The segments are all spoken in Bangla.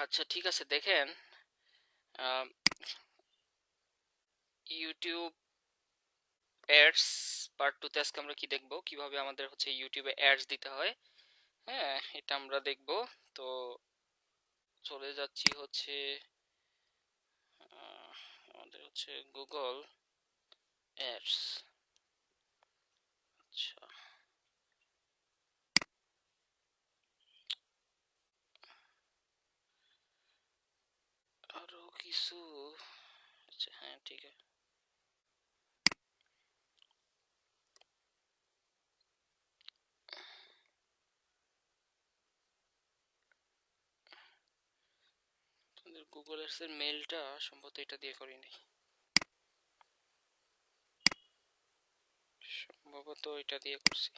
আচ্ছা ঠিক আছে, দেখেন ইউটিউব অ্যাডস পার্ট 2 তে আজকে আমরা কি দেখব, কিভাবে আমাদের হচ্ছে ইউটিউবে অ্যাডস দিতে হয়। হ্যাঁ, এটা আমরা দেখব। তো চলে যাচ্ছি হচ্ছে আমাদের হচ্ছে গুগল অ্যাডস। আচ্ছা, আরো কিছু। আচ্ছা হ্যাঁ ঠিক আছে। তোমাদের গুগল অ্যাডস এর মেলটা সম্ভবত এটা দিয়ে করিনি, সম্ভবত এটা দিয়ে করছি।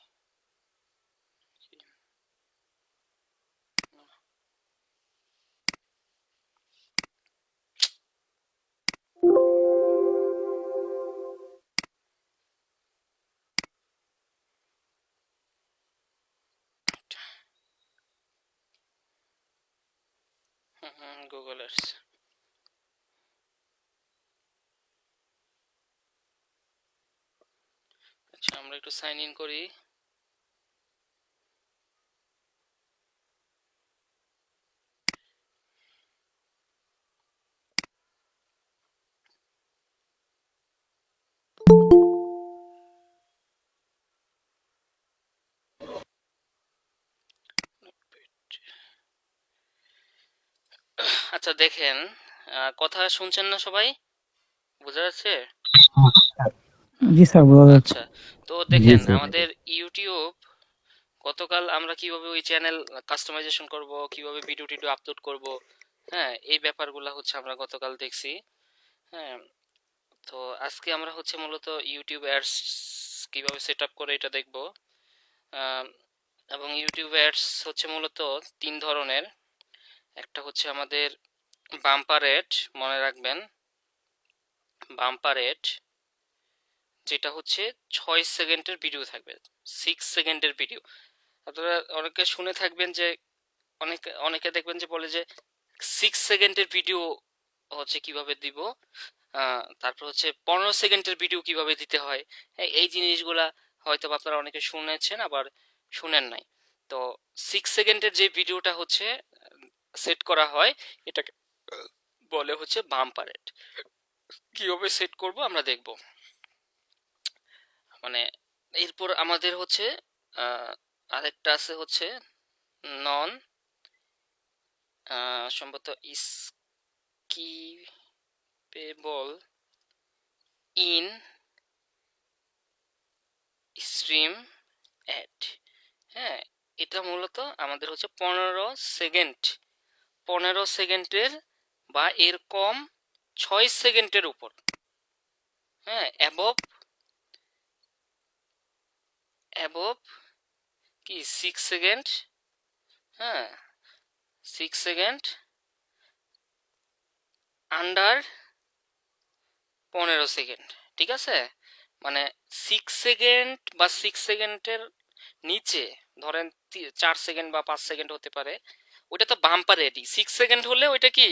Google ads. আচ্ছা আমরা একটু সাইন ইন করি। আচ্ছা দেখেন, কথা শুনছেন না সবাই? বোঝা যাচ্ছে? জি স্যার, বোঝা যাচ্ছে। আচ্ছা, তো জি দেখেন স্যার। আমাদের ইউটিউব গতকাল আমরা কিভাবে ওই চ্যানেল কাস্টমাইজেশন করব, কিভাবে ভিডিও টিডিও আপলোড করব, হ্যাঁ এই ব্যাপারগুলো হচ্ছে আমরা গতকাল দেখছি। হ্যাঁ, তো আজকে আমরা হচ্ছে মূলত ইউটিউব অ্যাডস কিভাবে সেট আপ করে এটা দেখব। আম, এবং ইউটিউব অ্যাডস হচ্ছে মূলত তিন ধরনের। একটা হচ্ছে আমাদের বাম্পার অ্যাড, মনে রাখবেন বাম্পার অ্যাড, যেটা হচ্ছে 6 সেকেন্ডের ভিডিও থাকবে, 6 সেকেন্ডের ভিডিও। আপনারা অনেকে শুনে থাকবেন যে অনেকে অনেকে দেখবেন যে বলে যে 6 সেকেন্ডের ভিডিও হচ্ছে কিভাবে দিব, তারপর হচ্ছে 15 সেকেন্ডের ভিডিও কিভাবে দিতে হয়। হ্যাঁ, এই জিনিসগুলা হয়তো বা আপনারা অনেকে শুনেছেন, আবার শুনেন নাই। তো 6 সেকেন্ডের যে ভিডিওটা হচ্ছে সেট করা হয়, এটাকে বলে হচ্ছে বাম্পার অ্যাড। কিভাবে সেট করব আমরা দেখব। মানে এরপর আমাদের হচ্ছে আরেকটা আছে হচ্ছে নন সম্ভবত স্কিপেবল ইন স্ট্রিম অ্যাড। হ্যাঁ, এটা মূলত আমাদের হচ্ছে 15 সেকেন্ড, 15 সেকেন্ডের বা এর কম, 6 সেকেন্ডের উপর। হ্যাঁ, অ্যাবভ, অ্যাবভ কি 6 সেকেন্ড। হ্যাঁ, 6 সেকেন্ড, আন্ডার 15 সেকেন্ড। ঠিক আছে, মানে 6 সেকেন্ড বা 6 সেকেন্ডের নিচে, ধরেন 4 সেকেন্ড বা 5 সেকেন্ড হতে পারে, ওটা তো বাম্পার রেডি। 6 সেকেন্ড হলে ওইটা কি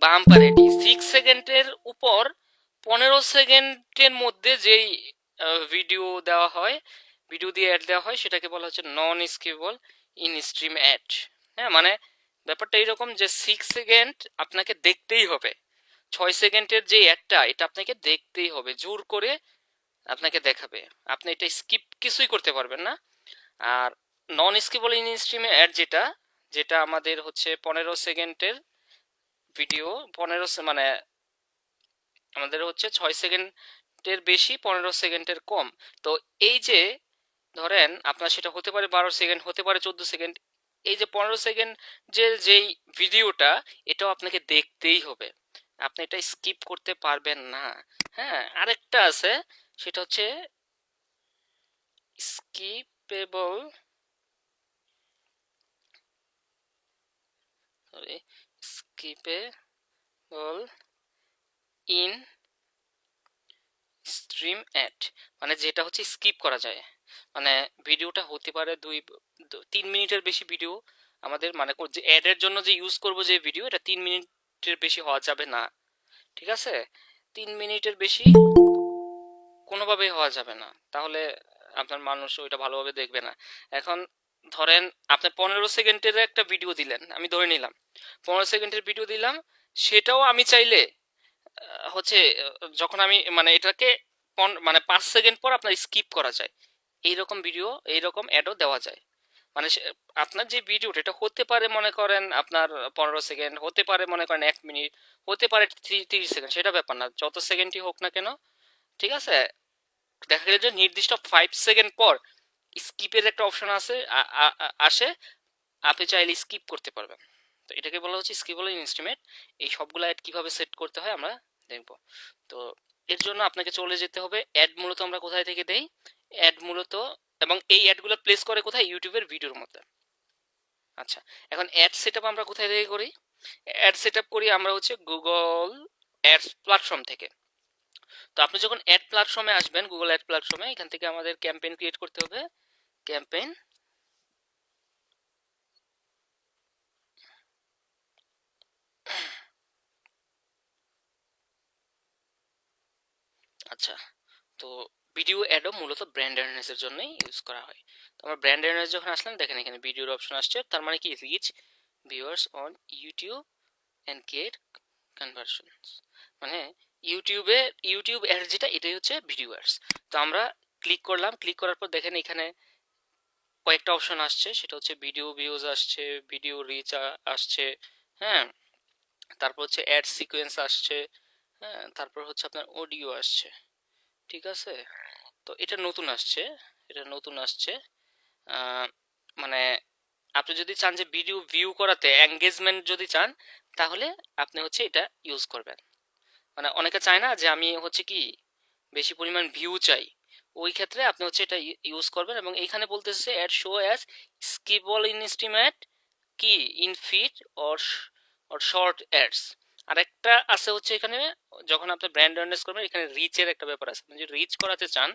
বাম্পার রেডি। 6 সেকেন্ডের উপর 15 সেকেন্ডের মধ্যে যেই ভিডিও দেওয়া হয়, ভিডিও দিয়ে অ্যাড দেওয়া হয়, সেটাকে বলা হচ্ছে নন স্কিপেবল ইন স্ট্রিম অ্যাড। হ্যাঁ, মানে ব্যাপারটা এইরকম যে 6 সেকেন্ড আপনাকে দেখতেই হবে। 6 সেকেন্ডের যে অ্যাডটা, এটা আপনাকে দেখতেই হবে, জোর করে আপনাকে দেখাবে। আপনি এটা স্কিপ কিছুই করতে পারবেন না। আর নন স্কিপেবল ইন স্ট্রিমে অ্যাড যেটা, যেটা আমাদের হচ্ছে 15 সেকেন্ডের ভিডিও, মানে আমাদের হচ্ছে 6 সেকেন্ডের বেশি, 15 সেকেন্ডের কম। তো এই যে ধরেন আপনার সেটা হতে পারে 12 সেকেন্ড, হতে পারে 14 সেকেন্ড, এই যে 15 সেকেন্ড যে যেই ভিডিওটা, এটাও আপনাকে দেখতেই হবে, আপনি এটা স্কিপ করতে পারবেন না। হ্যাঁ, আরেকটা আছে, সেটা হচ্ছে skippable, sorry, skippable in stream add, মানে যেটা হচ্ছে স্কিপ করা যায়। মানে ভিডিওটা হতে পারে 3 মিনিটের বেশি ভিডিও, আমাদের মানে যে অ্যাডের জন্য যে ইউজ করব যে ভিডিও, এটা 3 মিনিটের বেশি হওয়া যাবে না, ঠিক আছে? 3 মিনিটের বেশি কোনোভাবেই হওয়া যাবে না, তাহলে আপনার মানুষ ওইটা ভালোভাবে দেখবে না। এখন ধরেন আপনি 15 সেকেন্ডের একটা ভিডিও দিলেন, আমি ধরে নিলাম 15 সেকেন্ডের ভিডিও দিলাম, সেটাও আমি চাইলে হচ্ছে যখন আমি মানে এটাকে মানে 5 সেকেন্ড পর আপনার স্কিপ করা যায়, এইরকম ভিডিও এইরকম অ্যাডও দেওয়া যায়। মানে আপনার যে ভিডিওটা এটা হতে পারে মনে করেন আপনার 15 সেকেন্ড, হতে পারে মনে করেন 1 মিনিট, হতে পারে 30 সেকেন্ড, সেটা ব্যাপার না, যত সেকেন্ডই হোক না কেন, ঠিক আছে? দেখা গেল যে নির্দিষ্ট 5 সেকেন্ড পর স্কিপের একটা অপশন আছে আসে, আপনি চাইলে স্কিপ করতে পারবেন। তো এটাকে বলা হচ্ছে স্কিপেবল ইনস্ট্রুমেন্ট। এই সবগুলো অ্যাড কিভাবে সেট করতে হয় আমরা দেখব। তো এর জন্য আপনাকে চলে যেতে হবে অ্যাড, মূলত আমরা কোথায় থেকে দেই অ্যাড মূলত, এবং এই অ্যাডগুলো প্লেস করে কোথায়, ইউটিউবের ভিডিওর মধ্যে। আচ্ছা, এখন অ্যাড সেটআপ আমরা কোথায় থেকে করি? অ্যাড সেটআপ করি আমরা হচ্ছে গুগল অ্যাডস প্ল্যাটফর্ম থেকে। তো আপনি যখন অ্যাড প্ল্যাটফর্মে আসবেন, গুগল অ্যাড প্ল্যাটফর্মে, এখান থেকে আমাদের ক্যাম্পেইন ক্রিয়েট করতে হবে। ক্যাম্পেইন, আচ্ছা, তো ভিডিও অ্যাডও মূলত ব্র্যান্ড অ্যাওয়ারনেস এর জন্যই ইউজ করা হয়। তো আমরা ব্র্যান্ড অ্যাওয়ারনেস যখন আসলাম, দেখেন এখানে ভিডিওর অপশন আসছে, তার মানে কি reach viewers on YouTube and get conversions, মানে ইউটিউবে ইউটিউব অ্যাড যেটা, এটাই হচ্ছে ভিডিও অ্যাডস। তো আমরা ক্লিক করলাম, ক্লিক করার পর দেখেন এখানে কয়েকটা অপশন আসছে, সেটা হচ্ছে ভিডিও ভিউজ আসছে, ভিডিও রিচ আসছে, হ্যাঁ, তারপর হচ্ছে অ্যাড সিকোয়েন্স আসছে, হ্যাঁ, তারপর হচ্ছে আপনার অডিও আসছে, ঠিক আছে? তো এটা নতুন আসছে, এটা নতুন আসছে। মানে আপনি যদি চান যে ভিডিও ভিউ করাতে এঙ্গেজমেন্ট যদি চান, তাহলে আপনি হচ্ছে এটা ইউজ করবেন। মানে অনেকে চায় না যে আমি হচ্ছে কি বেশি পরিমাণ ভিউ চাই, ওই ক্ষেত্রে আপনি হচ্ছে এটা ইউজ করবেন। এবং এইখানে বলতেছে ad show as skippable in estimate কি in feed or or short ads. আরেকটা আছে হচ্ছে এখানে, যখন আপনি ব্র্যান্ড অ্যাওয়ারনেস করবেন, এখানে রিচের একটা ব্যাপার আছে, আপনি যদি রিচ করাতে চান,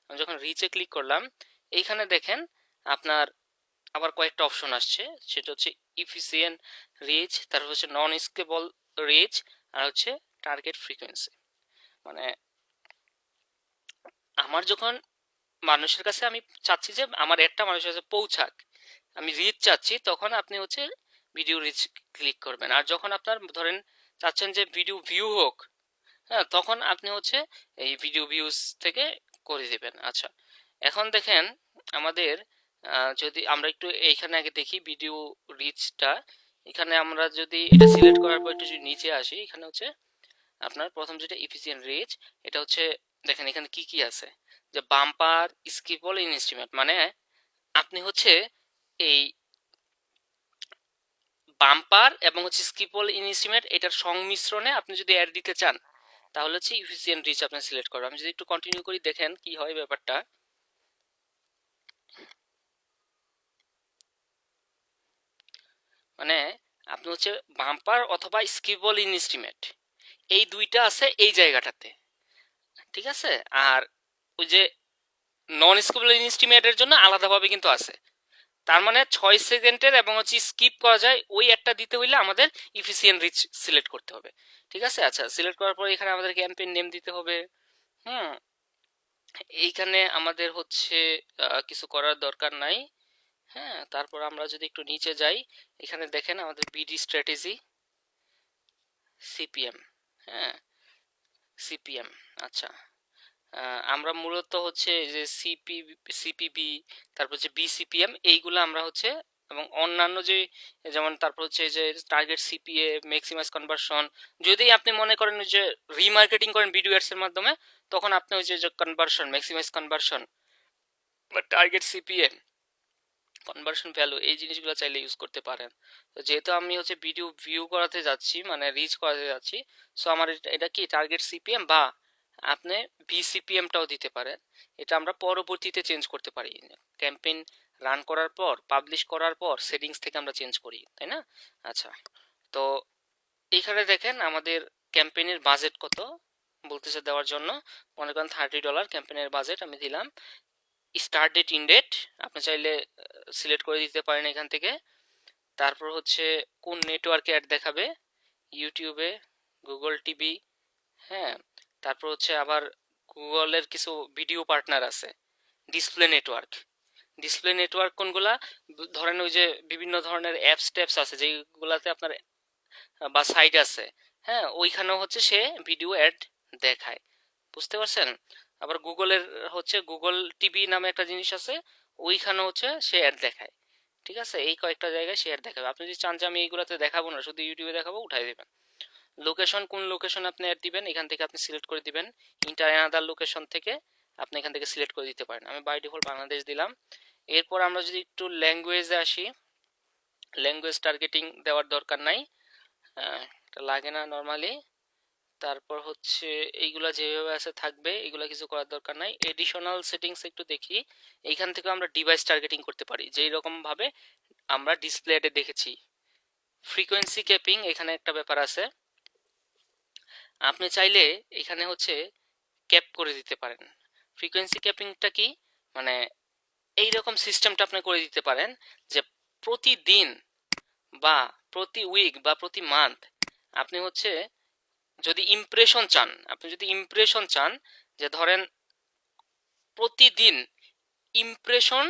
আমি যখন রিচে ক্লিক করলাম, এইখানে দেখেন আপনার আবার কয়েকটা অপশন আসছে, সেটা হচ্ছে ইফিসিয়েন্ট রিচ, তারপর হচ্ছে নন স্কেবল রিচ, আর হচ্ছে টার্গেট ফ্রিকোয়েন্সি। মানে আমার যখন মানুষের কাছে আমি চাচ্ছি যে আমার একটা মানুষের কাছে পৌঁছাক, আমি রিচ চাচ্ছি, তখন আপনি হচ্ছে ভিডিও রিচ ক্লিক করবেন। আর যখন আপনার ধরেন চাচ্ছেন যে ভিডিও ভিউ হোক, হ্যাঁ, তখন আপনি হচ্ছে এই ভিডিও ভিউজ থেকে করে দিবেন। আচ্ছা, এখন দেখেন আমাদের যদি আমরা একটু এইখানে আগে দেখি ভিডিও রিচটা, এখানে আমরা যদি এটা সিলেক্ট করার পর একটু যদি নিচে আসি, এখানে হচ্ছে আপনার প্রথম যেটা ইফিসিয়েন্ট রিচ, এটা হচ্ছে দেখেন এখানে কি কি আছে, যে বাম্পার স্কিপল ইনস্ট্রুমেন্ট, মানে আপনি হচ্ছে এই বাম্পার এবং হচ্ছে স্কিপল ইনস্ট্রুমেন্ট এটার সংমিশ্রণে আপনি যদি অ্যাড দিতে চান, তাহলে হচ্ছে ইফিসিয়েন্ট রিচ আপনি সিলেক্ট করবেন। আমি যদি একটু কন্টিনিউ করি, দেখেন কি হয় ব্যাপারটা। মানে আপনি হচ্ছে বাম্পার অথবা স্কিপল ইনস্ট্রুমেন্ট, এই দুইটা আছে এই জায়গাটাতে, ঠিক আছে? আর ওই যে নন স্কিপল ইনস্ট্রুমেন্টের জন্য আলাদাভাবে কিন্তু আছে। তার মানে 6 সেকেন্ডের এবং হচ্ছে স্কিপ করা যায়, ওই একটা দিতে হইলে আমাদের ইফিসিয়েন্ট রিচ সিলেক্ট করতে হবে, ঠিক আছে? আচ্ছা, সিলেক্ট করার পর এখানে আমাদের ক্যাম্পেইন নেম দিতে হবে। হুম, এইখানে আমাদের হচ্ছে কিছু করার দরকার নাই। হ্যাঁ, তারপর আমরা যদি একটু নিচে যাই, এখানে দেখেন আমাদের বিডি স্ট্র্যাটেজি, সিপিএম, হ্যাঁ, সিপিএম। আচ্ছা, আমরা মূলত হচ্ছে যে সিপিবি, তারপর হচ্ছে বিসিপিএম, এইগুলো আমরা হচ্ছে, এবং অন্যান্য যে যেমন তারপর হচ্ছে যে টার্গেট সিপিএ, ম্যাক্সিমাইজ কনভার্সন, যদি আপনি মনে করেন যে রিমার্কেটিং করেন ভিডিও অ্যাডস এর মাধ্যমে, তখন আপনি ওই যে কনভার্সন, ম্যাক্সিমাইজ কনভার্সন বা টার্গেট সিপিএ, কনভার্সন ভ্যালু, এই জিনিসগুলো চাইলে ইউজ করতে পারেন। তো যেহেতু আমি হচ্ছে ভিডিও ভিউ করাতে যাচ্ছি, মানে রিচ করাতে যাচ্ছি, সো আমার এটা কি টার্গেট সিপিএম, বা আপনি ভিসিপিএমটাও দিতে পারেন। এটা আমরা পরবর্তীতে চেঞ্জ করতে পারি, ক্যাম্পেইন রান করার পর, পাবলিশ করার পর সেটিংস থেকে আমরা চেঞ্জ করি, তাই না? আচ্ছা, তো এইখানে দেখেন আমাদের ক্যাম্পেইনের বাজেট কত বলতেছে দেওয়ার জন্য, মনে করেন $30 ক্যাম্পেইনের বাজেট আমি দিলাম। স্টার্ট ডেট ইন ডেট আপনি চাইলে সিলেক্ট করে দিতে পারেন এখান থেকে। তারপর হচ্ছে কোন নেটওয়ার্কে অ্যাড দেখাবে, ইউটিউবে, গুগল টিভি, হ্যাঁ। তারপর হচ্ছে আবার গুগলের কিছু ভিডিও পার্টনার আছে, ডিসপ্লে নেটওয়ার্ক। ডিসপ্লে নেটওয়ার্ক কোনগুলা, ধরেন ওই যে বিভিন্ন ধরনের অ্যাপস ট্যাপস আছে যেগুলাতে আপনার বা সাইট আছে, হ্যাঁ, ওইখানেও হচ্ছে সে ভিডিও অ্যাড দেখায়, বুঝতে পারছেন। আবার গুগলের হচ্ছে গুগল টিভি নামে একটা জিনিস আছে, ওইখানেও হচ্ছে সে অ্যাড দেখায়, ঠিক আছে। এই কয়েকটা জায়গায় শেয়ার দেখাবে। আপনি যদি চান যে আমি এইগুলোতে দেখাবো না, শুধু ইউটিউবে দেখাবো, উঠাই দেবেন। লোকেশন, কোন লোকেশন আপনি অ্যাড দিবেন এখান থেকে আপনি সিলেক্ট করে দিবেন। ইন্টার অ্যানাদার লোকেশন থেকে আপনি এখান থেকে সিলেক্ট করে দিতে পারেন। আমি বাই ডিফল্ট বাংলাদেশ দিলাম। এরপর আমরা যদি একটু ল্যাঙ্গুয়েজে আসি, ল্যাঙ্গুয়েজ টার্গেটিং দেওয়ার দরকার নাই, এটা লাগে না নর্মালি। তারপর হচ্ছে এইগুলা যেভাবে আছে থাকবে, এগুলা কিছু করার দরকার নাই। এডিশনাল সেটিংস একটু দেখি, এইখান থেকে আমরা ডিভাইস টার্গেটিং করতে পারি, যেই রকম ভাবে আমরা ডিসপ্লেতে দেখেছি। ফ্রিকোয়েন্সি ক্যাপিং এখানে একটা ব্যাপার আছে, আপনি চাইলে এখানে হচ্ছে ক্যাপ করে দিতে পারেন। ফ্রিকোয়েন্সি ক্যাপিংটা কি, মানে এইরকম সিস্টেমটা আপনি করে দিতে পারেন যে প্রতিদিন বা প্রতি উইক বা প্রতি মান্থ আপনি হচ্ছে যদি ইমপ্রেশন চান, আপনি যদি ইমপ্রেশন চান, যে ধরেন প্রতিদিন ইমপ্রেশন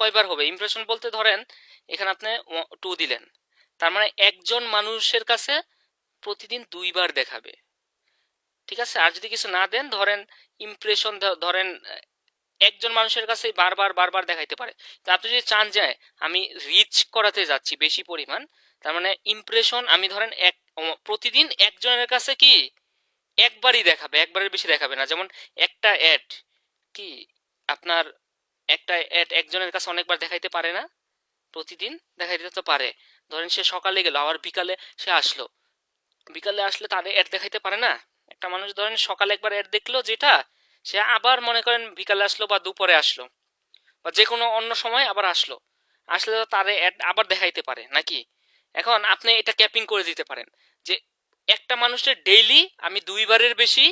কয়বার হবে, ইমপ্রেশন বলতে ধরেন এখানে আপনি 2 দিলেন, তার মানে একজন মানুষের কাছে প্রতিদিন 2বার দেখাবে, ঠিক আছে। আর যদি কিছু না দেন, ধরেন ইমপ্রেশন ধরেন একজন মানুষের কাছে বারবার বারবার দেখাইতে পারে। তো আপনি যদি চান যে আমি রিচ করাতে যাচ্ছি বেশি পরিমাণ, তার মানে ইমপ্রেশন আমি ধরেন প্রতিদিন একজনের কাছে কি একবারই দেখাবে, একবারের বেশি দেখাবে না। যেমন একটা অ্যাড কি আপনার, একটা অ্যাড একজনের কাছে অনেকবার দেখাইতে পারে না, প্রতিদিন দেখাইতে তো পারে। ধরেন সে সকালে গেল, আবার বিকালে সে আসলো, বিকালে আসলে তার অ্যাড দেখাইতে পারে না। একটা মানুষ ধরেন সকালে একবার অ্যাড দেখলো যেটা, সে আবার মনে করেন বিকালে আসলো বা দুপুরে আসলো বা যে কোনো অন্য সময় আবার আসলো, আসলে তো তার অ্যাড আবার দেখাইতে পারে নাকি। এখন আপনি এটা ক্যাপিং করে দিতে পারেন যে একটা মানুষের ডেইলি আমি 2বারের বেশি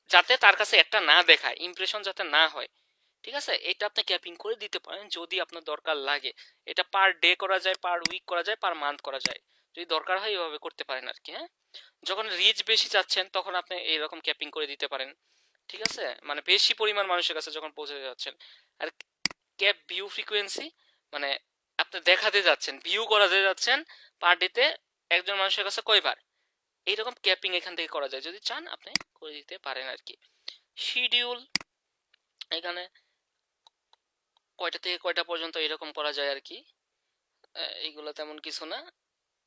যাতে তার কাছে একটা না দেখায়, ইমপ্রেশন যাতে না হয়, ঠিক আছে। এটা আপনি ক্যাপিং করে দিতে পারেন যদি আপনার দরকার লাগে। এটা পার ডে করা যায়, পার উইক করা যায়, পার মান্থ করা যায়, যদি দরকার হয় এভাবে করতে পারেন আর কি, হ্যাঁ। যখন রিচ বেশি চাচ্ছেন তখন আপনি এইরকম ক্যাপিং করে দিতে পারেন, ঠিক আছে, মানে বেশি পরিমাণ মানুষের কাছে যখন পৌঁছে যাচ্ছেন। আর ক্যাপ ভিউ ফ্রিকোয়েন্সি, মানে আপনি দেখাতে যাচ্ছেন, ভিউ করাতে যাচ্ছেন পার ডেতে একজন মানুষের কাছে কয়বার, এইরকম ক্যাপিং এখান থেকে করা যায়, যদি চান আপনি করে দিতে পারেন আর কি। শিডিউল, এখানে কয়টা থেকে কয়টা পর্যন্ত এরকম করা যায় আর কি, এইগুলো তেমন কিছু না।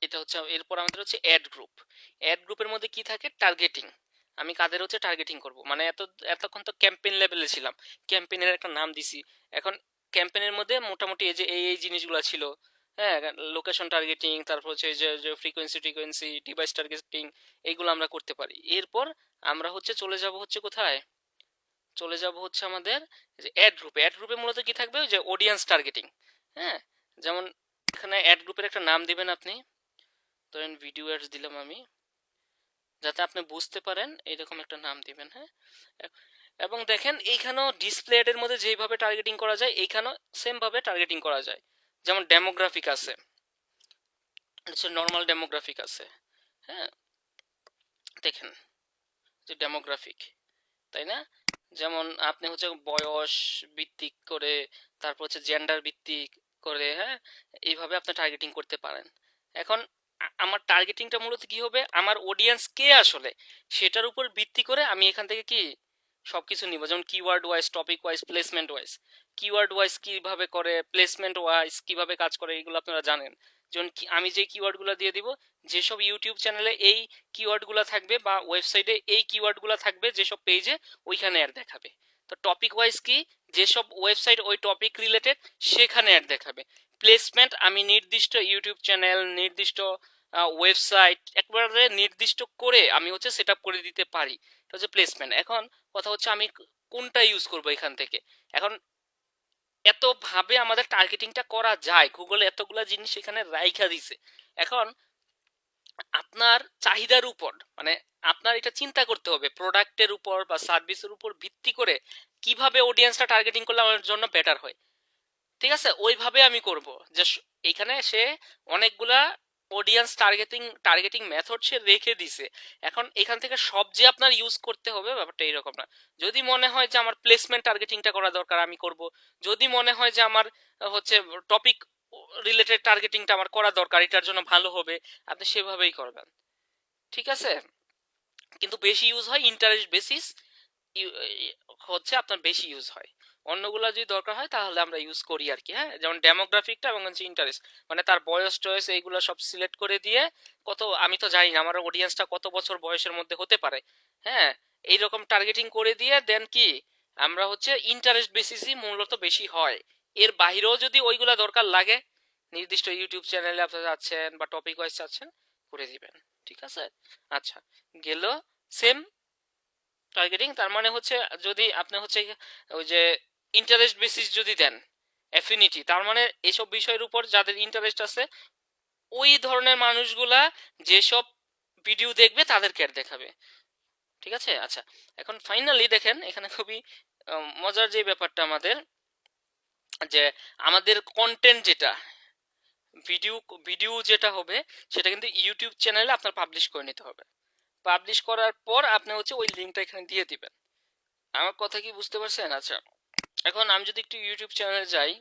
এটা হচ্ছে, এরপর আমাদের হচ্ছে অ্যাড গ্রুপ। অ্যাড গ্রুপের মধ্যে কি থাকে, টার্গেটিং, আমি কাদের হচ্ছে টার্গেটিং করব, মানে এতক্ষণ তো ক্যাম্পেইন লেভেলে ছিলাম, ক্যাম্পেইনের একটা নাম দিছি। এখন ক্যাম্পেইনের মধ্যে মোটামুটি এই যে এই জিনিসগুলো ছিল, হ্যাঁ, লোকেশন টার্গেটিং, তারপর হচ্ছে এই যে ফ্রিকোয়েন্সি ডিভাইস টার্গেটিং, এইগুলো আমরা করতে পারি। এরপর আমরা হচ্ছে চলে যাব হচ্ছে কোথায়, চলে যাব হচ্ছে আমাদের যে অ্যাড গ্রুপে। অ্যাড গ্রুপে মূলত কি থাকবে, ওই যে অডিয়েন্স টার্গেটিং, হ্যাঁ। যেমন এখানে অ্যাড গ্রুপের একটা নাম দিবেন আপনি, ধরেন ভিডিও অ্যাডস দিলাম আমি, যাতে আপনি বুঝতে পারেন এরকম একটা নাম দিবেন, হ্যাঁ। এবং দেখেন এইখানেও ডিসপ্লে এর মধ্যে যেভাবে টার্গেটিং করা যায়, এইখানেও সেম ভাবে টার্গেটিং করা যায়। যেমন ডেমোগ্রাফিক আছে, নর্মাল ডেমোগ্রাফিক আছে, হ্যাঁ, দেখেন যে ডেমোগ্রাফিক, তাই না। যেমন আপনি হচ্ছে বয়স ভিত্তিক করে, তারপর হচ্ছে জেন্ডার ভিত্তিক করে, হ্যাঁ, এইভাবে আপনি টার্গেটিং করতে পারেন। এখন আমার টার্গেটিংটা মূলত কি হবে, আমার অডিয়েন্স কে আসলে সেটার উপর ভিত্তি করে আমি এখান থেকে কি সবকিছু নিব। যেমন keyword wise, topic wise, placement wise. Keyword wise কিভাবে করে, প্লেসমেন্ট ওয়াইজ কিভাবে কাজ করে, এগুলো আপনারা জানেন। যেমন আমি যে কিওয়ার্ডগুলো দিয়ে দিব, যেসব ইউটিউব চ্যানেলে এই কিওয়ার্ডগুলো থাকবে বা ওয়েবসাইটে এই কিওয়ার্ডগুলো থাকবে, যেসব পেজে ওইখানে অ্যাড দেখাবে। তো টপিক ওয়াইজ কি, যেসব ওয়েবসাইট ওই টপিক রিলেটেড সেখানে অ্যাড দেখাবে। প্লেসমেন্ট আমি নির্দিষ্ট ইউটিউব চ্যানেল, নির্দিষ্ট ওয়েবসাইট একবারে নির্দিষ্ট করে আমি হচ্ছে সেট আপ করে দিতে পারি, এটা হচ্ছে প্লেসমেন্ট। এখন কথা হচ্ছে আমি কোনটা ইউজ করব এখান থেকে। এখন এত ভাবে আমাদের টার্গেটিংটা করা যায়, গুগল এতগুলা জিনিস এখানে রাইখা দিছে। এখন আপনার চাহিদার উপর, মানে আপনার এটা চিন্তা করতে হবে প্রোডাক্টের উপর বা সার্ভিসের উপর ভিত্তি করে কিভাবে অডিয়েন্সটা টার্গেটিং করলে আমার জন্য বেটার হয়। ঠিক আছে, ওইভাবে আমি করব যে এখানে সে অনেকগুলা অডিয়েন্স টার্গেটিং মেথড সে রেখে দিছে। এখন এখান থেকে সব যে আপনার ইউজ করতে হবে ব্যাপারটা এরকম না। যদি মনে হয় যে আমার প্লেসমেন্ট টার্গেটিংটা করা দরকার আমি করব, যদি মনে হয় যে আমার হচ্ছে টপিক রিলেটেড টার্গেটিংটা আমার করা দরকার, এটার জন্য ভালো হবে, আপনি সেভাবেই করবেন। ঠিক আছে, কিন্তু বেশি ইউজ হয় ইন্টারেস্ট বেসিস, হচ্ছে আপনার বেশি ইউজ হয়। অন্যগুলা যদি দরকার হয় তাহলে আমরা ইউজ করি আর কি। হ্যাঁ, যেমন ডেমোগ্রাফিকটা এবং হচ্ছে ইন্টারেস্ট, মানে তার বয়স টয়স এইগুলো সব সিলেক্ট করে দিয়ে, কত আমি তো জানি না আমার অডিয়েন্সটা কত বছর বয়সের মধ্যে হতে পারে। হ্যাঁ, এইরকম টার্গেটিং করে দিয়ে দেন কি আমরা হচ্ছে ইন্টারেস্ট বেসিসই মূলত বেশি হয়। এর বাইরেও যদি ওইগুলা দরকার লাগে, নির্দিষ্ট ইউটিউব চ্যানেলে আপনি যাচ্ছেন বা টপিক ওয়াইজ যাচ্ছেন, করে দিবেন। ঠিক আছে, আচ্ছা, গেল সেম টার্গেটিং। তার মানে হচ্ছে যদি আপনি হচ্ছে ওই যে ইন্টারেস্ট বেসিস যদি দেন, অ্যাফিনিটি, তার মানে এসব বিষয়ের উপর যাদের ইন্টারেস্ট আছে ওই ধরনের মানুষগুলা যেসব ভিডিও দেখবে তাদেরকে অ্যাড দেখাবে। ঠিক আছে, আচ্ছা, এখন ফাইনালি দেখেন এখানে খুবই মজার যে ব্যাপারটা আমাদের, যে আমাদের কন্টেন্ট যেটা ভিডিও ভিডিও যেটা হবে সেটা কিন্তু ইউটিউব চ্যানেলে আপনার পাবলিশ করে নিতে হবে। পাবলিশ করার পর আপনি হচ্ছে ওই লিঙ্কটা এখানে দিয়ে দিবেন। আমার কথা কি বুঝতে পারছেন? আচ্ছা, এখন আমি যদি একটু ইউটিউব চ্যানেলে যাই,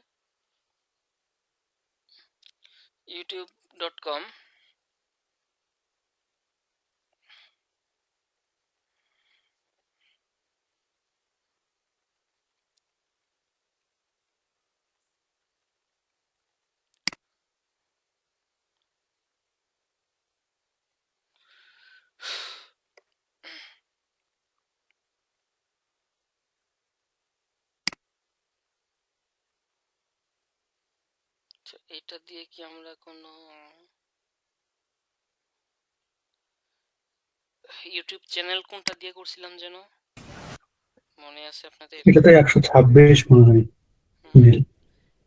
youtube.com, এটা দিয়ে কি আমরা কোনো ইউটিউব চ্যানেল কোনটা দিয়ে করছিলাম যেন, মনে আছে আপনাদের? এটা তো 126 মনে হয়। হুম,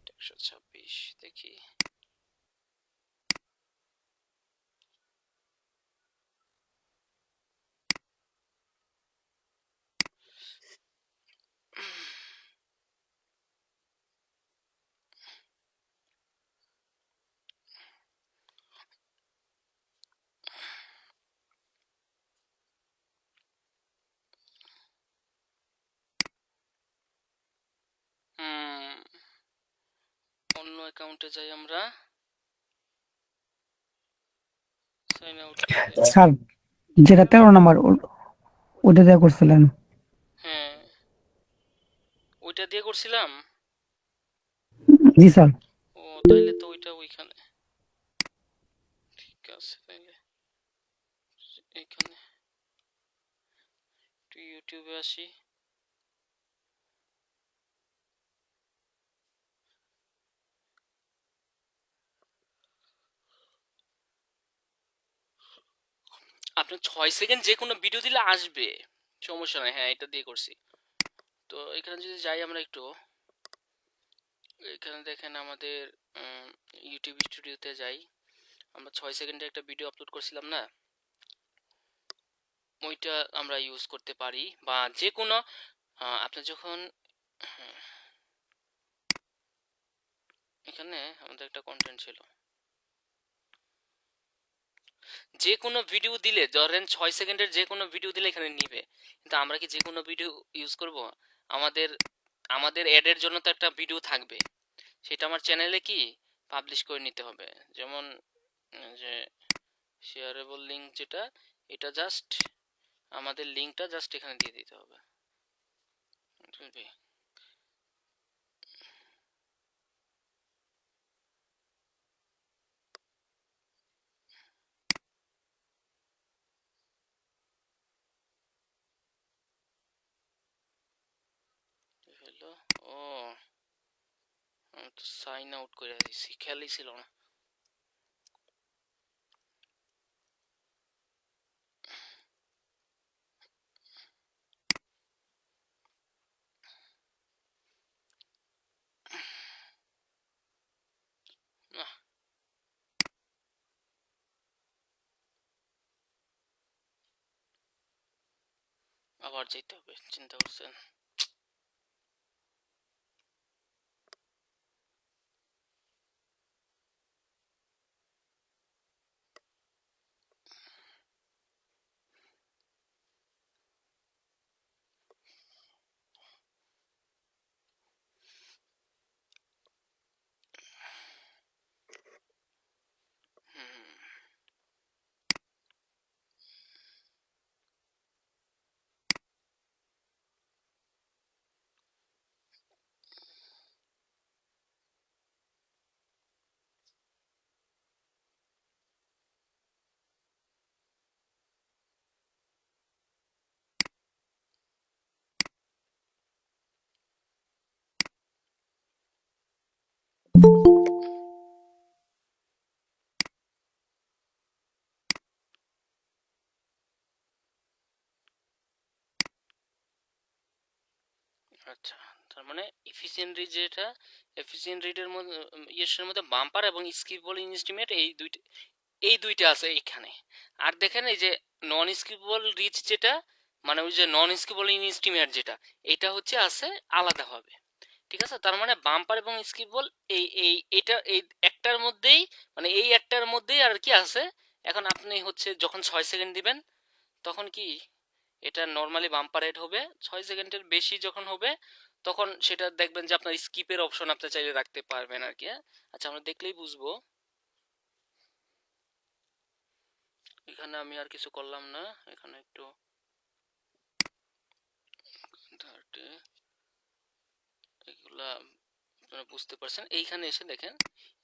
126, দেখি। হুম, অন্য অ্যাকাউন্টে যাই আমরা, সাইন আউট করে। স্যার যেটা 13 নাম্বার ওটা দেয়া করছিলেন। হ্যাঁ, ওইটা দিয়ে করছিলাম। জি স্যার। ও, তাইলে তো ওইটা ওইখানে। ঠিক আছে, তাইলে এখানে একটু ইউটিউবে আসি। আপনি 6 সেকেন্ড যে কোনো ভিডিও দিলে আসবে, সমস্যা নাই। হ্যাঁ, এটা দিয়ে করছি। তো এখানে যদি যাই আমরা একটু, এখানে দেখেন আমাদের ইউটিউব স্টুডিওতে যাই, আমরা 6 সেকেন্ডে একটা ভিডিও আপলোড করছিলাম না, ওইটা আমরা ইউজ করতে পারি। বা যে কোনো আপনি যখন হ্যাঁ, এখানে আমাদের একটা কন্টেন্ট ছিল, যে কোনো ভিডিও দিলে ধরেন 6 সেকেন্ডের যে কোনো ভিডিও দিলে এখানে নিবে। কিন্তু আমরা কি যে কোনো ভিডিও ইউজ করব? আমাদের আমাদের অ্যাডের জন্য তো একটা ভিডিও থাকবে, সেটা আমার চ্যানেলে কি পাবলিশ করে নিতে হবে। যেমন যে শেয়ারেবল লিঙ্ক যেটা, এটা জাস্ট আমাদের লিঙ্কটা জাস্ট এখানে দিয়ে দিতে হবে। চলবে? হলো। ও, আমি তো সাইন আউট করে দিছি, খেয়ালই ছিল না। না, আবার যেতে হবে, চিন্তা করছেন? আচ্ছা, তার মানে এফিসিয়েন্ট রিড যেটা, এফিসিয়েন্ট রিডের মধ্যে ইয়ের মধ্যে বাম্পার এবং স্কিপেবল ইনস্টিমেট এই দুইটা আছে এইখানে। আর দেখেন এই যে নন স্কিপেবল রিচ যেটা, মানে ওই যে নন স্কিপেবল ইনস্টিমেট যেটা, এটা হচ্ছে আছে আলাদাভাবে। ঠিক আছে, তার মানে বাম্পার এবং স্কিপেবল এই একটার মধ্যেই, মানে এই একটার মধ্যেই আর কি আছে। এখন আপনি হচ্ছে যখন 6 সেকেন্ড দিবেন তখন কি এটা নর্মালি বাম্পার রেড হবে, 6 সেকেন্ডের বেশি যখন হবে তখন সেটা দেখবেন যে আপনার স্কিপের অপশন আপনি চাইলে রাখতে পারবেন আর কি। হ্যাঁ, আচ্ছা, আমরা দেখলেই বুঝবো। এখানে আমি আর কিছু করলাম না, এখানে একটু 30 এগুলা আপনারা বুঝতে পারছেন। এইখানে এসে দেখেন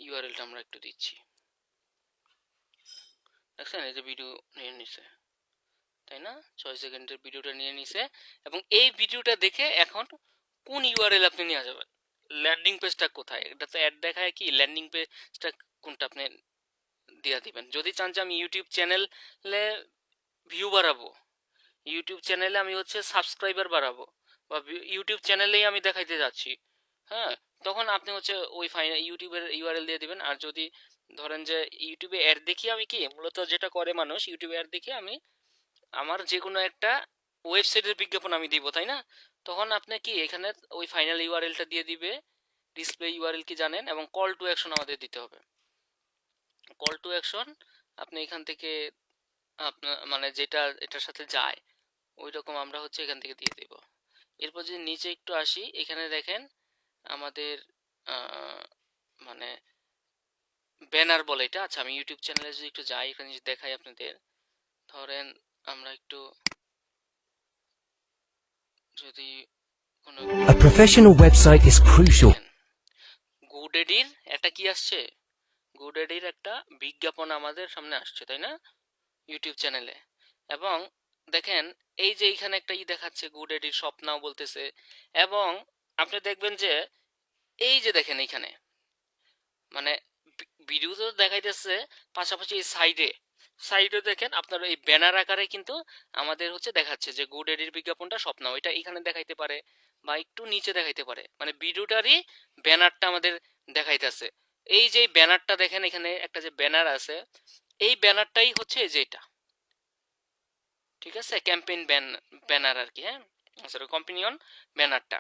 ইউআরএলটা আমরা একটু দিচ্ছি, দেখছেন এই যে ভিডিও নিয়ে নিছে, তাই না? 6 সেকেন্ডের ভিডিওটা নিয়ে নিছে এবং এই ভিডিওটা দেখে এখন কোন ইউআরএল আপনি নিয়ে যাবেন, ল্যান্ডিং পেজটা কোথায়, এটা তো অ্যাড দেখায় কি, ল্যান্ডিং পেজটা কোনটা আপনি দিয়ে দিবেন। যদি চান যে আমি ইউটিউব চ্যানেলে ভিউ বাড়াবো, ইউটিউব চ্যানেলে আমি হচ্ছে সাবস্ক্রাইবার বাড়াবো, বা ইউটিউব চ্যানেলেই আমি দেখাইতে যাচ্ছি, হ্যাঁ, তখন আপনি হচ্ছে ওই ফাইনাল ইউটিউবের ইউআরএল দিয়ে দিবেন। আর যদি ধরেন যে ইউটিউবে অ্যাড দেখি, আমি কি মূলত যেটা করে মানুষ, ইউটিউবে অ্যাড দেখি আমি আমার যে কোনো একটা ওয়েবসাইটের বিজ্ঞাপন আমি দিব, তাই না? তখন আপনি কি এখানে ওই ফাইনাল ইউআরএলটা দিয়ে দিবে, ডিসপ্লে ইউআরএল কি জানেন, এবং কল টু অ্যাকশন আমাদের দিতে হবে। কল টু অ্যাকশন আপনি এখান থেকে আপনার মানে যেটা এটার সাথে যায় ওই রকম আমরা হচ্ছে এখান থেকে দিয়ে দেব। এরপর যদি নিচে একটু আসি, এখানে দেখেন আমাদের মানে ব্যানার বলে এটা। আচ্ছা, আমি ইউটিউব চ্যানেলে যদি একটু যাই, এখানে যদি দেখাই আপনাদের, ধরেন আমরা একটু যদি কোনো A professional website is crucial. গুডেডির একটা কি আসছে, গুডেডির একটা বিজ্ঞাপন আমাদের সামনে আসছে, তাই না, ইউটিউব চ্যানেলে। এবং দেখেন এই যে এখানে একটা দেখাচ্ছে গুডেডির স্বপ্নাও বলতেছে, এবং আপনি দেখবেন যে এই যে দেখেন এখানে মানে ভিডিও তো দেখাইতেছে, পাশাপাশি এই সাইডে সাইডে দেখেন আপনার এই ব্যানার আকারে কিন্তু আমাদের হচ্ছে দেখাচ্ছে যে গুড এডির বিজ্ঞাপনটা স্বপ্ন, এটা এখানে দেখাইতে পারে বা একটু নিচে দেখাইতে পারে, মানে ভিডিওটারই ব্যানারটা আমাদের দেখাইতেছে। এই যে ব্যানারটা দেখেন, এখানে একটা যে ব্যানার আছে, এই ব্যানারটাই হচ্ছে এই যে এটা, ঠিক আছে, ক্যাম্পেইন ব্যানার আর কি। হ্যাঁ, সরি, কম্পিনিয়ন ব্যানারটা,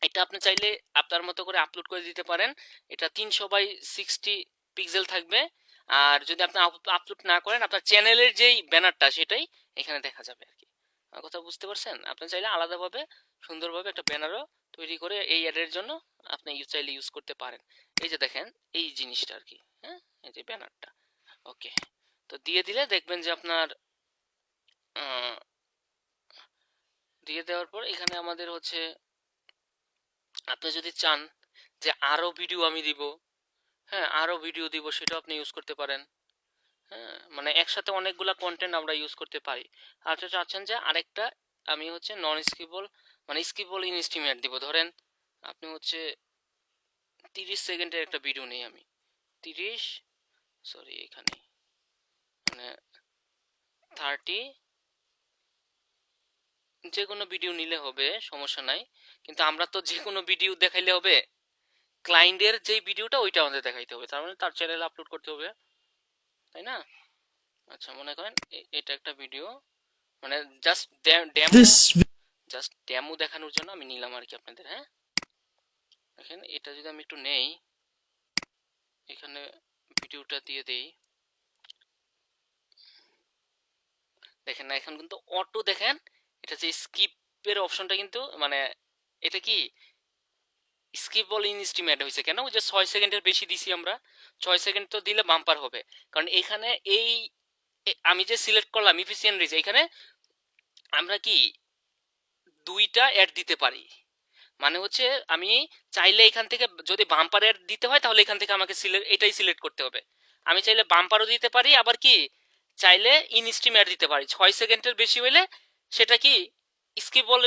এটা আপনি চাইলে আপনার মতো করে আপলোড করে দিতে পারেন। এটা 300x60 পিক্সেল থাকবে। আর যদি আপনি আপলোড না করেন, আপনার চ্যানেলের যেই ব্যানারটা সেটাই এখানে দেখা যাবে আর কি। আমার কথা বুঝতে পারছেন? আপনি চাইলে আলাদাভাবে সুন্দরভাবে একটা ব্যানারও তৈরি করে এই অ্যাডের জন্য আপনি চাইলে ইউজ করতে পারেন। এই যে দেখেন এই জিনিসটা আর কি, হ্যাঁ, এই যে ব্যানারটা। ওকে, তো দিয়ে দিলে দেখবেন যে আপনার দিয়ে দেওয়ার পর এখানে আমাদের হচ্ছে, আপনি যদি চান যে আরো ভিডিও আমি দিব, হ্যাঁ, আরো ভিডিও দিব, সেটাও আপনি ইউজ করতে পারেন। হ্যাঁ, মানে একসাথে অনেকগুলা কন্টেন্ট আমরা ইউজ করতে পারি। আর যদি চাচ্ছেন যে আরেকটা আমি হচ্ছে নন স্কিপেবল, মানে স্কিপেবল ইনস্টিমেট দিব, ধরেন আপনি হচ্ছে 30 সেকেন্ডের একটা ভিডিও নেই আমি, 30, সরি এখানে মানে 30, যে কোনো ভিডিও নিলে হবে, সমস্যা নাই। কিন্তু আমরা তো যে কোনো ভিডিও দেখাইলে হবে, ক্লায়েন্টের যেই ভিডিওটা ওইটা আমাদের দেখাইতে হবে, তার মানে তার চ্যানেলে আপলোড করতে হবে, তাই না? আচ্ছা, মনে করেন এটা একটা ভিডিও, মানে just demo, This just demo দেখানোর জন্য আমি নিলাম আর কি আপনাদের। হ্যাঁ, দেখেন এটা যদি আমি একটু নেই, এখানে ভিডিওটা দিয়ে দেই, দেখেন না এখন কিন্তু অটো, দেখেন এটা যে স্কিপের অপশনটা কিন্তু মানে এটা কি স্কিপবল ইনস্টিমেট হয়েছে কেন, ওই যে 6 সেকেন্ডের বেশি দিছি আমরা, 6 সেকেন্ড তো দিলে বাম্পার হবে, কারণ এখানে এই আমি যে সিলেক্ট করলাম ইফিসিয়েন্ট রিচ, এখানে আমরা কি দুইটা অ্যাড দিতে পারি, মানে হচ্ছে আমি চাইলে এখান থেকে যদি বাম্পার অ্যাড দিতে হয় তাহলে এখান থেকে আমাকে এটাই সিলেক্ট করতে হবে। আমি চাইলে বাম্পারও দিতে পারি, আবার কি চাইলে ইনস্ট্রিম অ্যাড দিতে পারি। 6 সেকেন্ডের বেশি হইলে সেটা কি স্কিপবল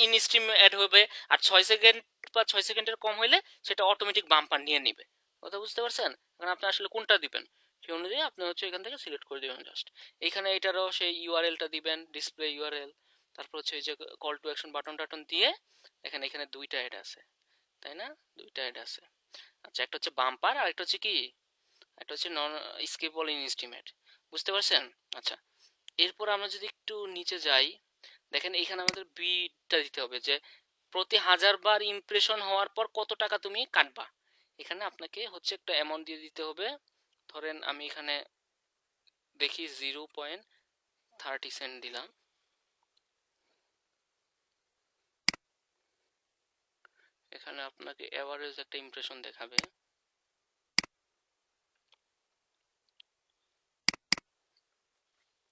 ইনস্ট্রিম অ্যাড হবে, আর 6 সেকেন্ড বা 6 সেকেন্ডের কম হইলে সেটা অটোমেটিক বাম্পার নিয়ে নিবে। কথা বুঝতে পারছেন? এখন আপনি আসলে কোনটা দিবেন সেই অনুযায়ী আপনি হচ্ছে এখান থেকে সিলেক্ট করে দিবেন। জাস্ট এখানে এটারও সেই ইউআরএলটা দিবেন, ডিসপ্লে ইউআরএল, তারপর হচ্ছে ওই যে কল টু অ্যাকশন বাটন টাটন দিয়ে এখানে দুইটা অ্যাড আছে, তাই না? দুইটা অ্যাড আছে। আচ্ছা, একটা হচ্ছে বাম্পার আর একটা হচ্ছে কি, একটা হচ্ছে নন স্কিপেবল ইন এস্টিমেট। বুঝতে পারছেন? আচ্ছা, এরপর আমরা যদি একটু নিচে যাই, দেখেন এখানে আমাদের বিটটা দিতে হবে যে প্রতি 1000 বার ইমপ্রেশন হওয়ার পর কত টাকা তুমি কাটবা। এখানে আপনাকে হচ্ছে একটা অ্যামাউন্ট দিয়ে দিতে হবে। ধরেন আমি এখানে দেখি 0.30 দিলাম। এখানে আপনাকে এভারেজ একটা ইমপ্রেশন দেখাবে।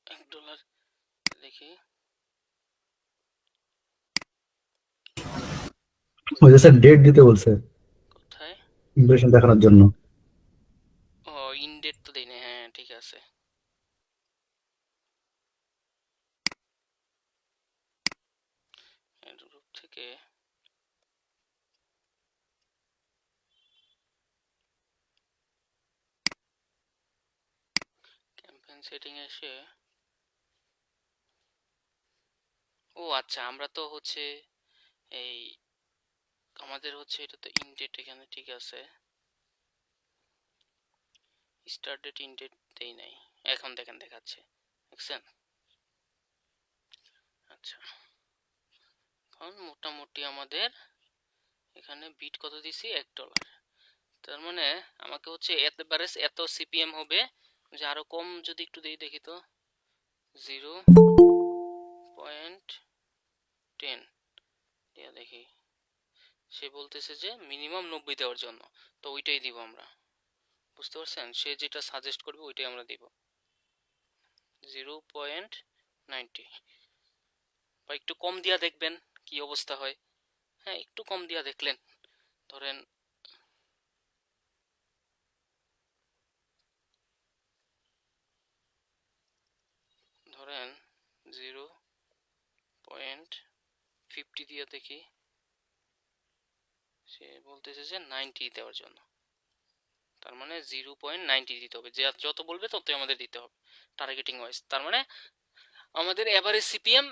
$1 দেখি। ওই যে স্যার ডেট দিতে বলছে কোথায়? ইমপ্রেশন দেখানোর জন্য। ও, ইনডেট তো দেই না। হ্যাঁ, ঠিক আছে। গ্রুপ থেকে ক্যাম্পেইন সেটিং এসে, ও আচ্ছা, আমরা তো হচ্ছে এই আমাদের হচ্ছে এটা তো ইনডেট এখানে, ঠিক আছে। স্টার্ট ডেট ইনডেট দেই নাই, এখন দেখেন দেখাচ্ছে, দেখছেন? আচ্ছা, এখন মোটামুটি আমাদের এখানে বিট কত দিছি, $1। তার মানে আমাকে হচ্ছে এভারেজ এত সিপিএম হবে, যে আরো কম যদি একটু দেই, দেখি তো 0.10 দিয়া দেখি। সে বলতেছে যে মিনিমাম 90 দেওয়ার জন্য, তো ওইটাই দিব আমরা। বুঝতে পারছেন? সে যেটা সাজেস্ট করবে ওইটাই আমরা দিব, 0.90। বা একটু কম দিয়া দেখবেন কি অবস্থা হয়। হ্যাঁ, একটু কম দিয়া দেখলেন, ধরেন ধরেন 0.50 দিয়ে দেখি। সে বলতেছে যে 90 দেওয়ার জন্য, তার মানে 0.90 দিতে হবে। যে যত বলবে ততই আমাদের দিতে হবে টার্গেটিং ওয়াইজ। তার মানে আমাদের এভারেজ সিপিএম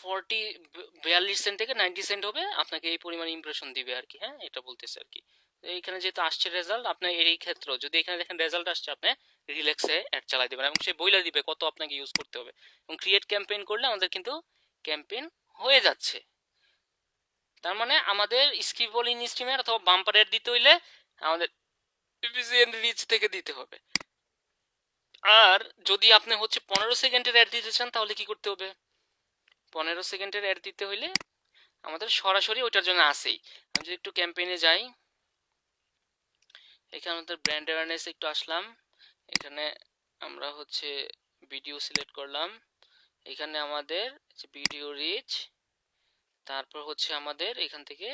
42 সেন্ট থেকে 90 সেন্ট হবে, আপনাকে এই পরিমাণ ইমপ্রেশন দিবে আর কি। হ্যাঁ, এটা বলতেছে আর কি। এইখানে যেহেতু আসছে রেজাল্ট, আপনার এই ক্ষেত্রে যদি এখানে দেখেন রেজাল্ট আসছে, আপনি রিল্যাক্সে অ্যাড চালাই দেবেন এবং সে বইলা দিবে কত আপনাকে ইউজ করতে হবে। এবং ক্রিয়েট ক্যাম্পেইন করলে আমাদের কিন্তু ক্যাম্পেইন হয়ে যাচ্ছে। তার মানে আমাদের স্কিপেবল ইন স্ট্রিমের অথবা বাম্পার অ্যাড দিতে হইলে আমাদের এফিসিয়েন্ট রিচ থেকে দিতে হবে। আর যদি আপনি হচ্ছে 15 সেকেন্ডের অ্যাড দিতে চান, তাহলে কি করতে হবে? 15 সেকেন্ডের অ্যাড দিতে হইলে আমাদের সরাসরি ওইটার জন্য আসেই। আমি যদি একটু ক্যাম্পেইনে যাই, এখানে আমাদের ব্র্যান্ড অ্যাওয়ারনেস একটু আসলাম, এখানে আমরা হচ্ছে ভিডিও সিলেক্ট করলাম, এখানে আমাদের ভিডিও রিচ, তারপর হচ্ছে আমাদের এখান থেকে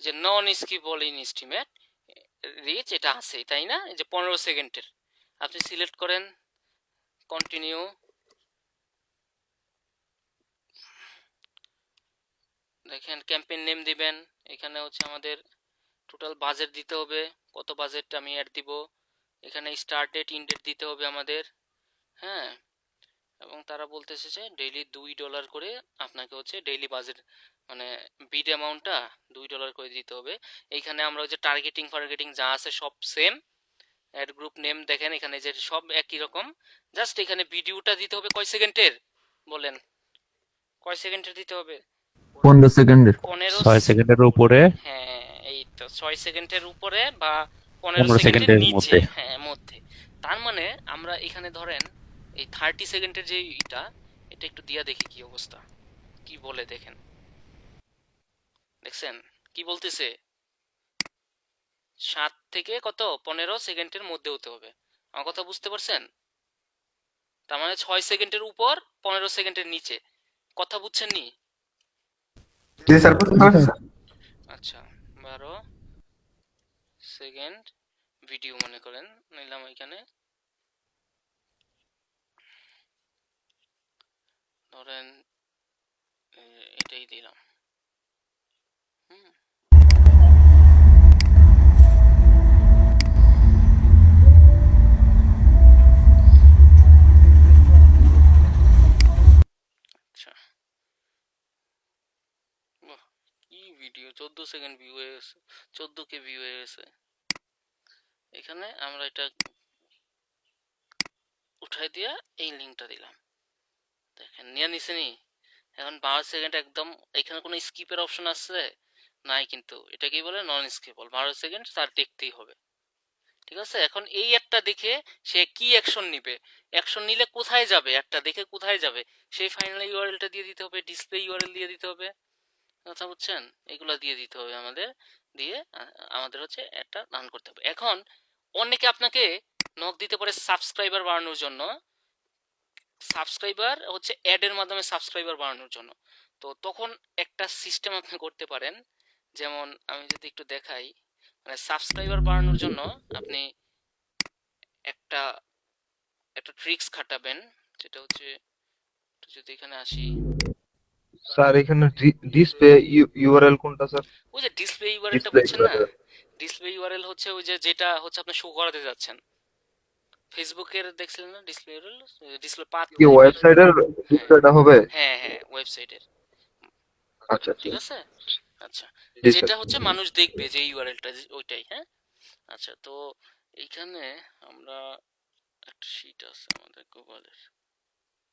যে non skippable in estimate reach, এটা আছে তাই না? এই যে 15 সেকেন্ডের আপনি সিলেক্ট করেন, কন্টিনিউ। দেখেন ক্যাম্পেইন নেম দিবেন, এখানে হচ্ছে আমাদের টোটাল বাজেট দিতে হবে, কত বাজেট আমি অ্যাড দিব, এখানে স্টার্ট ডেট ইন ডেট দিতে হবে আমাদের। হ্যাঁ, এবং তারা বলতেছে যে ডেইলি $2 করে আপনাকে হচ্ছে ডেইলি বাজেট, মানে বিড অ্যামাউন্টটা $2 করে দিতে হবে। এইখানে আমরা যে টার্গেটিং ফার্গেটিং যা আছে সব সেম। অ্যাড গ্রুপ নেম দেখেন এখানে যে সব একই রকম, জাস্ট এখানে ভিডিওটা দিতে হবে কয় সেকেন্ডের বলেন, কয় সেকেন্ডের দিতে হবে? 15 সেকেন্ডের 15। 6 সেকেন্ডের উপরে হ্যাঁ, এই তো 6 সেকেন্ডের উপরে বা 15 15 সেকেন্ডের সেকেন্ডের নিচে। মধ্যে। হ্যাঁ, মধ্যে। তার মানে আমরা এখানে ধরেন এই 30 সেকেন্ডের যে এটা একটু দিয়া দেখি কি অবস্থা, কি বলে দেখেন। দেখছেন কি বলতেছে? 7 থেকে কত 15 সেকেন্ডের মধ্যে হতে হবে। আমার কথা বুঝতে পারছেন? তার মানে 6 সেকেন্ডের উপর 15 সেকেন্ডের নিচে। কথা বুঝছেন নি? জি স্যার, বুঝতে পারছি। আচ্ছা, 12 সেকেন্ড ভিডিও মনে করেন নিলাম, এখানে ধরেন এটাই দিলাম। হুম, আচ্ছা, 14 সেকেন্ড ভিউ হয়ে গেছে, 14K ভিউ হয়ে গেছে। এখানে আমরা এটা উঠাই দিয়া এই লিঙ্কটা দিলাম, দেখেন নিয়ে নিছে নি। এখন 12 সেকেন্ড একদম, এখানে কোনো স্কিপের অপশন আছে নাই, কিন্তু এটা কি বলে নন স্কিপেবল, 12 সেকেন্ড তার দেখতেই হবে। ঠিক আছে, এখন এই একটা দেখে সে কি অ্যাকশন নিবে, অ্যাকশন নিলে কোথায় যাবে, একটা দেখে কোথায় যাবে, সেই ফাইনাল ইউআরএলটা দিয়ে দিতে হবে, ডিসপ্লে ইউআরএল দিয়ে দিতে হবে, কথা বুঝছেন? এগুলা দিয়ে দিতে হবে আমাদের, দিয়ে আমাদের হচ্ছে একটা রান করতে হবে। এখন অনেকে আপনাকে নক দিতে পারে সাবস্ক্রাইবার বাড়ানোর জন্য, সাবস্ক্রাইবার হচ্ছে অ্যাড এর মাধ্যমে সাবস্ক্রাইবার বাড়ানোর জন্য। তো তখন একটা সিস্টেম আপনি করতে পারেন, যেমন আমি যদি একটু দেখাই, মানে সাবস্ক্রাইবার বাড়ানোর জন্য আপনি একটা একটা ট্রিক্স খাটাবেন, যেটা হচ্ছে যদি এখানে আসি, স্যার এখানে ডিসপ্লে ইউআরএল কোনটা স্যার? ওই যে ডিসপ্লে ইউআরএলটা ডিসপ্লে বুঝছেন না, ডিসপ্লে ইউআরএল হচ্ছে ওই যে যেটা হচ্ছে আপনি শো করাতে যাচ্ছেন, ফেসবুকের দেখছিলেন না ডিসপ্লে ইউআরএল, ডিসপ্লে পাথ, কি ওয়েবসাইটের ডিসপ্লেটা হবে? হ্যাঁ হ্যাঁ ওয়েবসাইটের, আচ্ছা আচ্ছা, ঠিক আছে। আচ্ছা, জি স্যার। যেটা হচ্ছে মানুষ দেখবে যে ইউআরএলটা ওইটাই, হ্যাঁ। আচ্ছা, তো এইখানে আমরা একটা শীট আছে আমাদের গুগলের,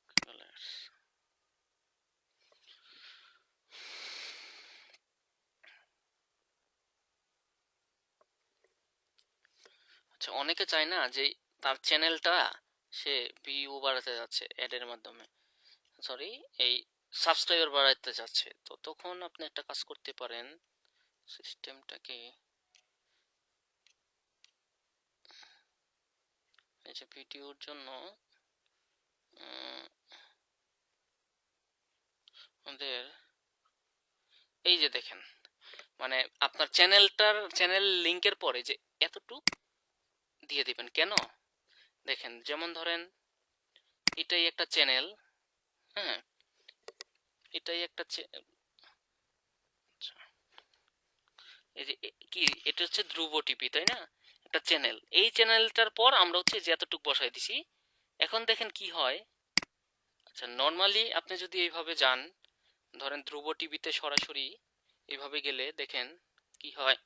গুগল অ্যাডস। আচ্ছা, অনেকে চায় না যে তার চ্যানেলটা সে ভিউ বাড়াতে যাচ্ছে অ্যাডের মাধ্যমে, সরি এই সাবস্ক্রাইবার বাড়াতে যাচ্ছে, তো তখন আপনি একটা কাজ করতে পারেন, সিস্টেমটাকে এই যে ভিডিওর জন্য আমাদের এই যে দেখেন, মানে আপনার চ্যানেল লিংকের পরে যে এতটুক দিয়ে দিবেন, কেন দেখেন, যেমন ধরেন এটাই একটা চ্যানেল, হ্যাঁ এটাই একটা এই যে কি এটা হচ্ছে ধ্রুব টিভি, তাই না, একটা চ্যানেল, এই চ্যানেলটার পর আমরা হচ্ছে যে এতটুক বসাই দিছি। এখন দেখেন কি হয়। আচ্ছা, নর্মালি আপনি যদি এইভাবে যান, ধরেন ধ্রুব টিভিতে সরাসরি এইভাবে গেলে দেখেন কি হয়।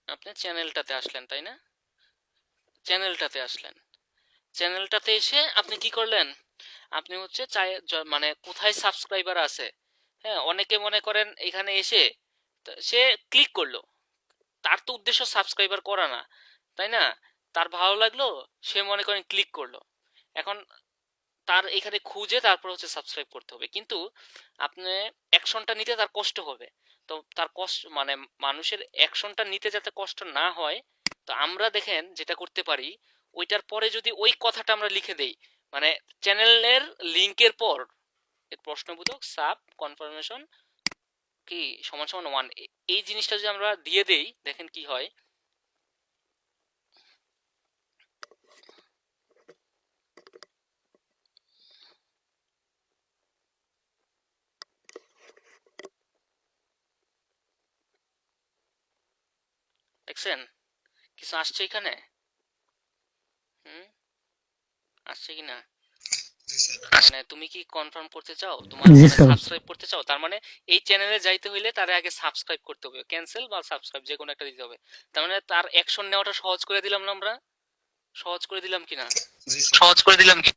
আপনি চ্যানেলটাতে আসলেন, তাই না, চ্যানেলটাতে আসলেন, চ্যানেলটাতে এসে আপনি কি করলেন, আপনি হচ্ছে মানে কোথায় সাবস্ক্রাইবার আছে, হ্যাঁ অনেকে মনে করেন এখানে এসে সে ক্লিক করলো, তার তো উদ্দেশ্য সাবস্ক্রাইবার করা না, তাই না, তার ভালো লাগলো, সে মনে করেন ক্লিক করলো, এখন তার এখানে খুঁজে তারপর হচ্ছে সাবস্ক্রাইব করতে হবে, কিন্তু আপনি অ্যাকশনটা নিতে তার কষ্ট হবে, তো তার কষ্ট মানে মানুষের অ্যাকশনটা নিতে যাতে কষ্ট না হয়, তো আমরা দেখেন যেটা করতে পারি, ওইটার পরে যদি ওই কথাটা আমরা লিখে দেই, মানে চ্যানেলের লিংকের পর এর প্রশ্নবোধক সাব কনফার্মেশন কি সমান সমান 1, এই জিনিসটা যদি আমরা দিয়ে দেই, দেখেন কি হয়। দেখছেন কিছু আসছে এখানে, হুম আসছে কিনা, মানে তুমি কি কনফার্ম করতে চাও, তোমার জি মানে স্যার। সাবস্ক্রাইব করতে চাও, তার মানে এই চ্যানেলে যাইতে হইলে তার আগে সাবস্ক্রাইব করতে হবে, ক্যান্সেল বা সাবস্ক্রাইব যে কোনো একটা দিতে হবে, তার মানে তার অ্যাকশন নেওয়াটা সহজ করে দিলাম না আমরা, সহজ করে দিলাম কিনা, সহজ করে দিলাম কি?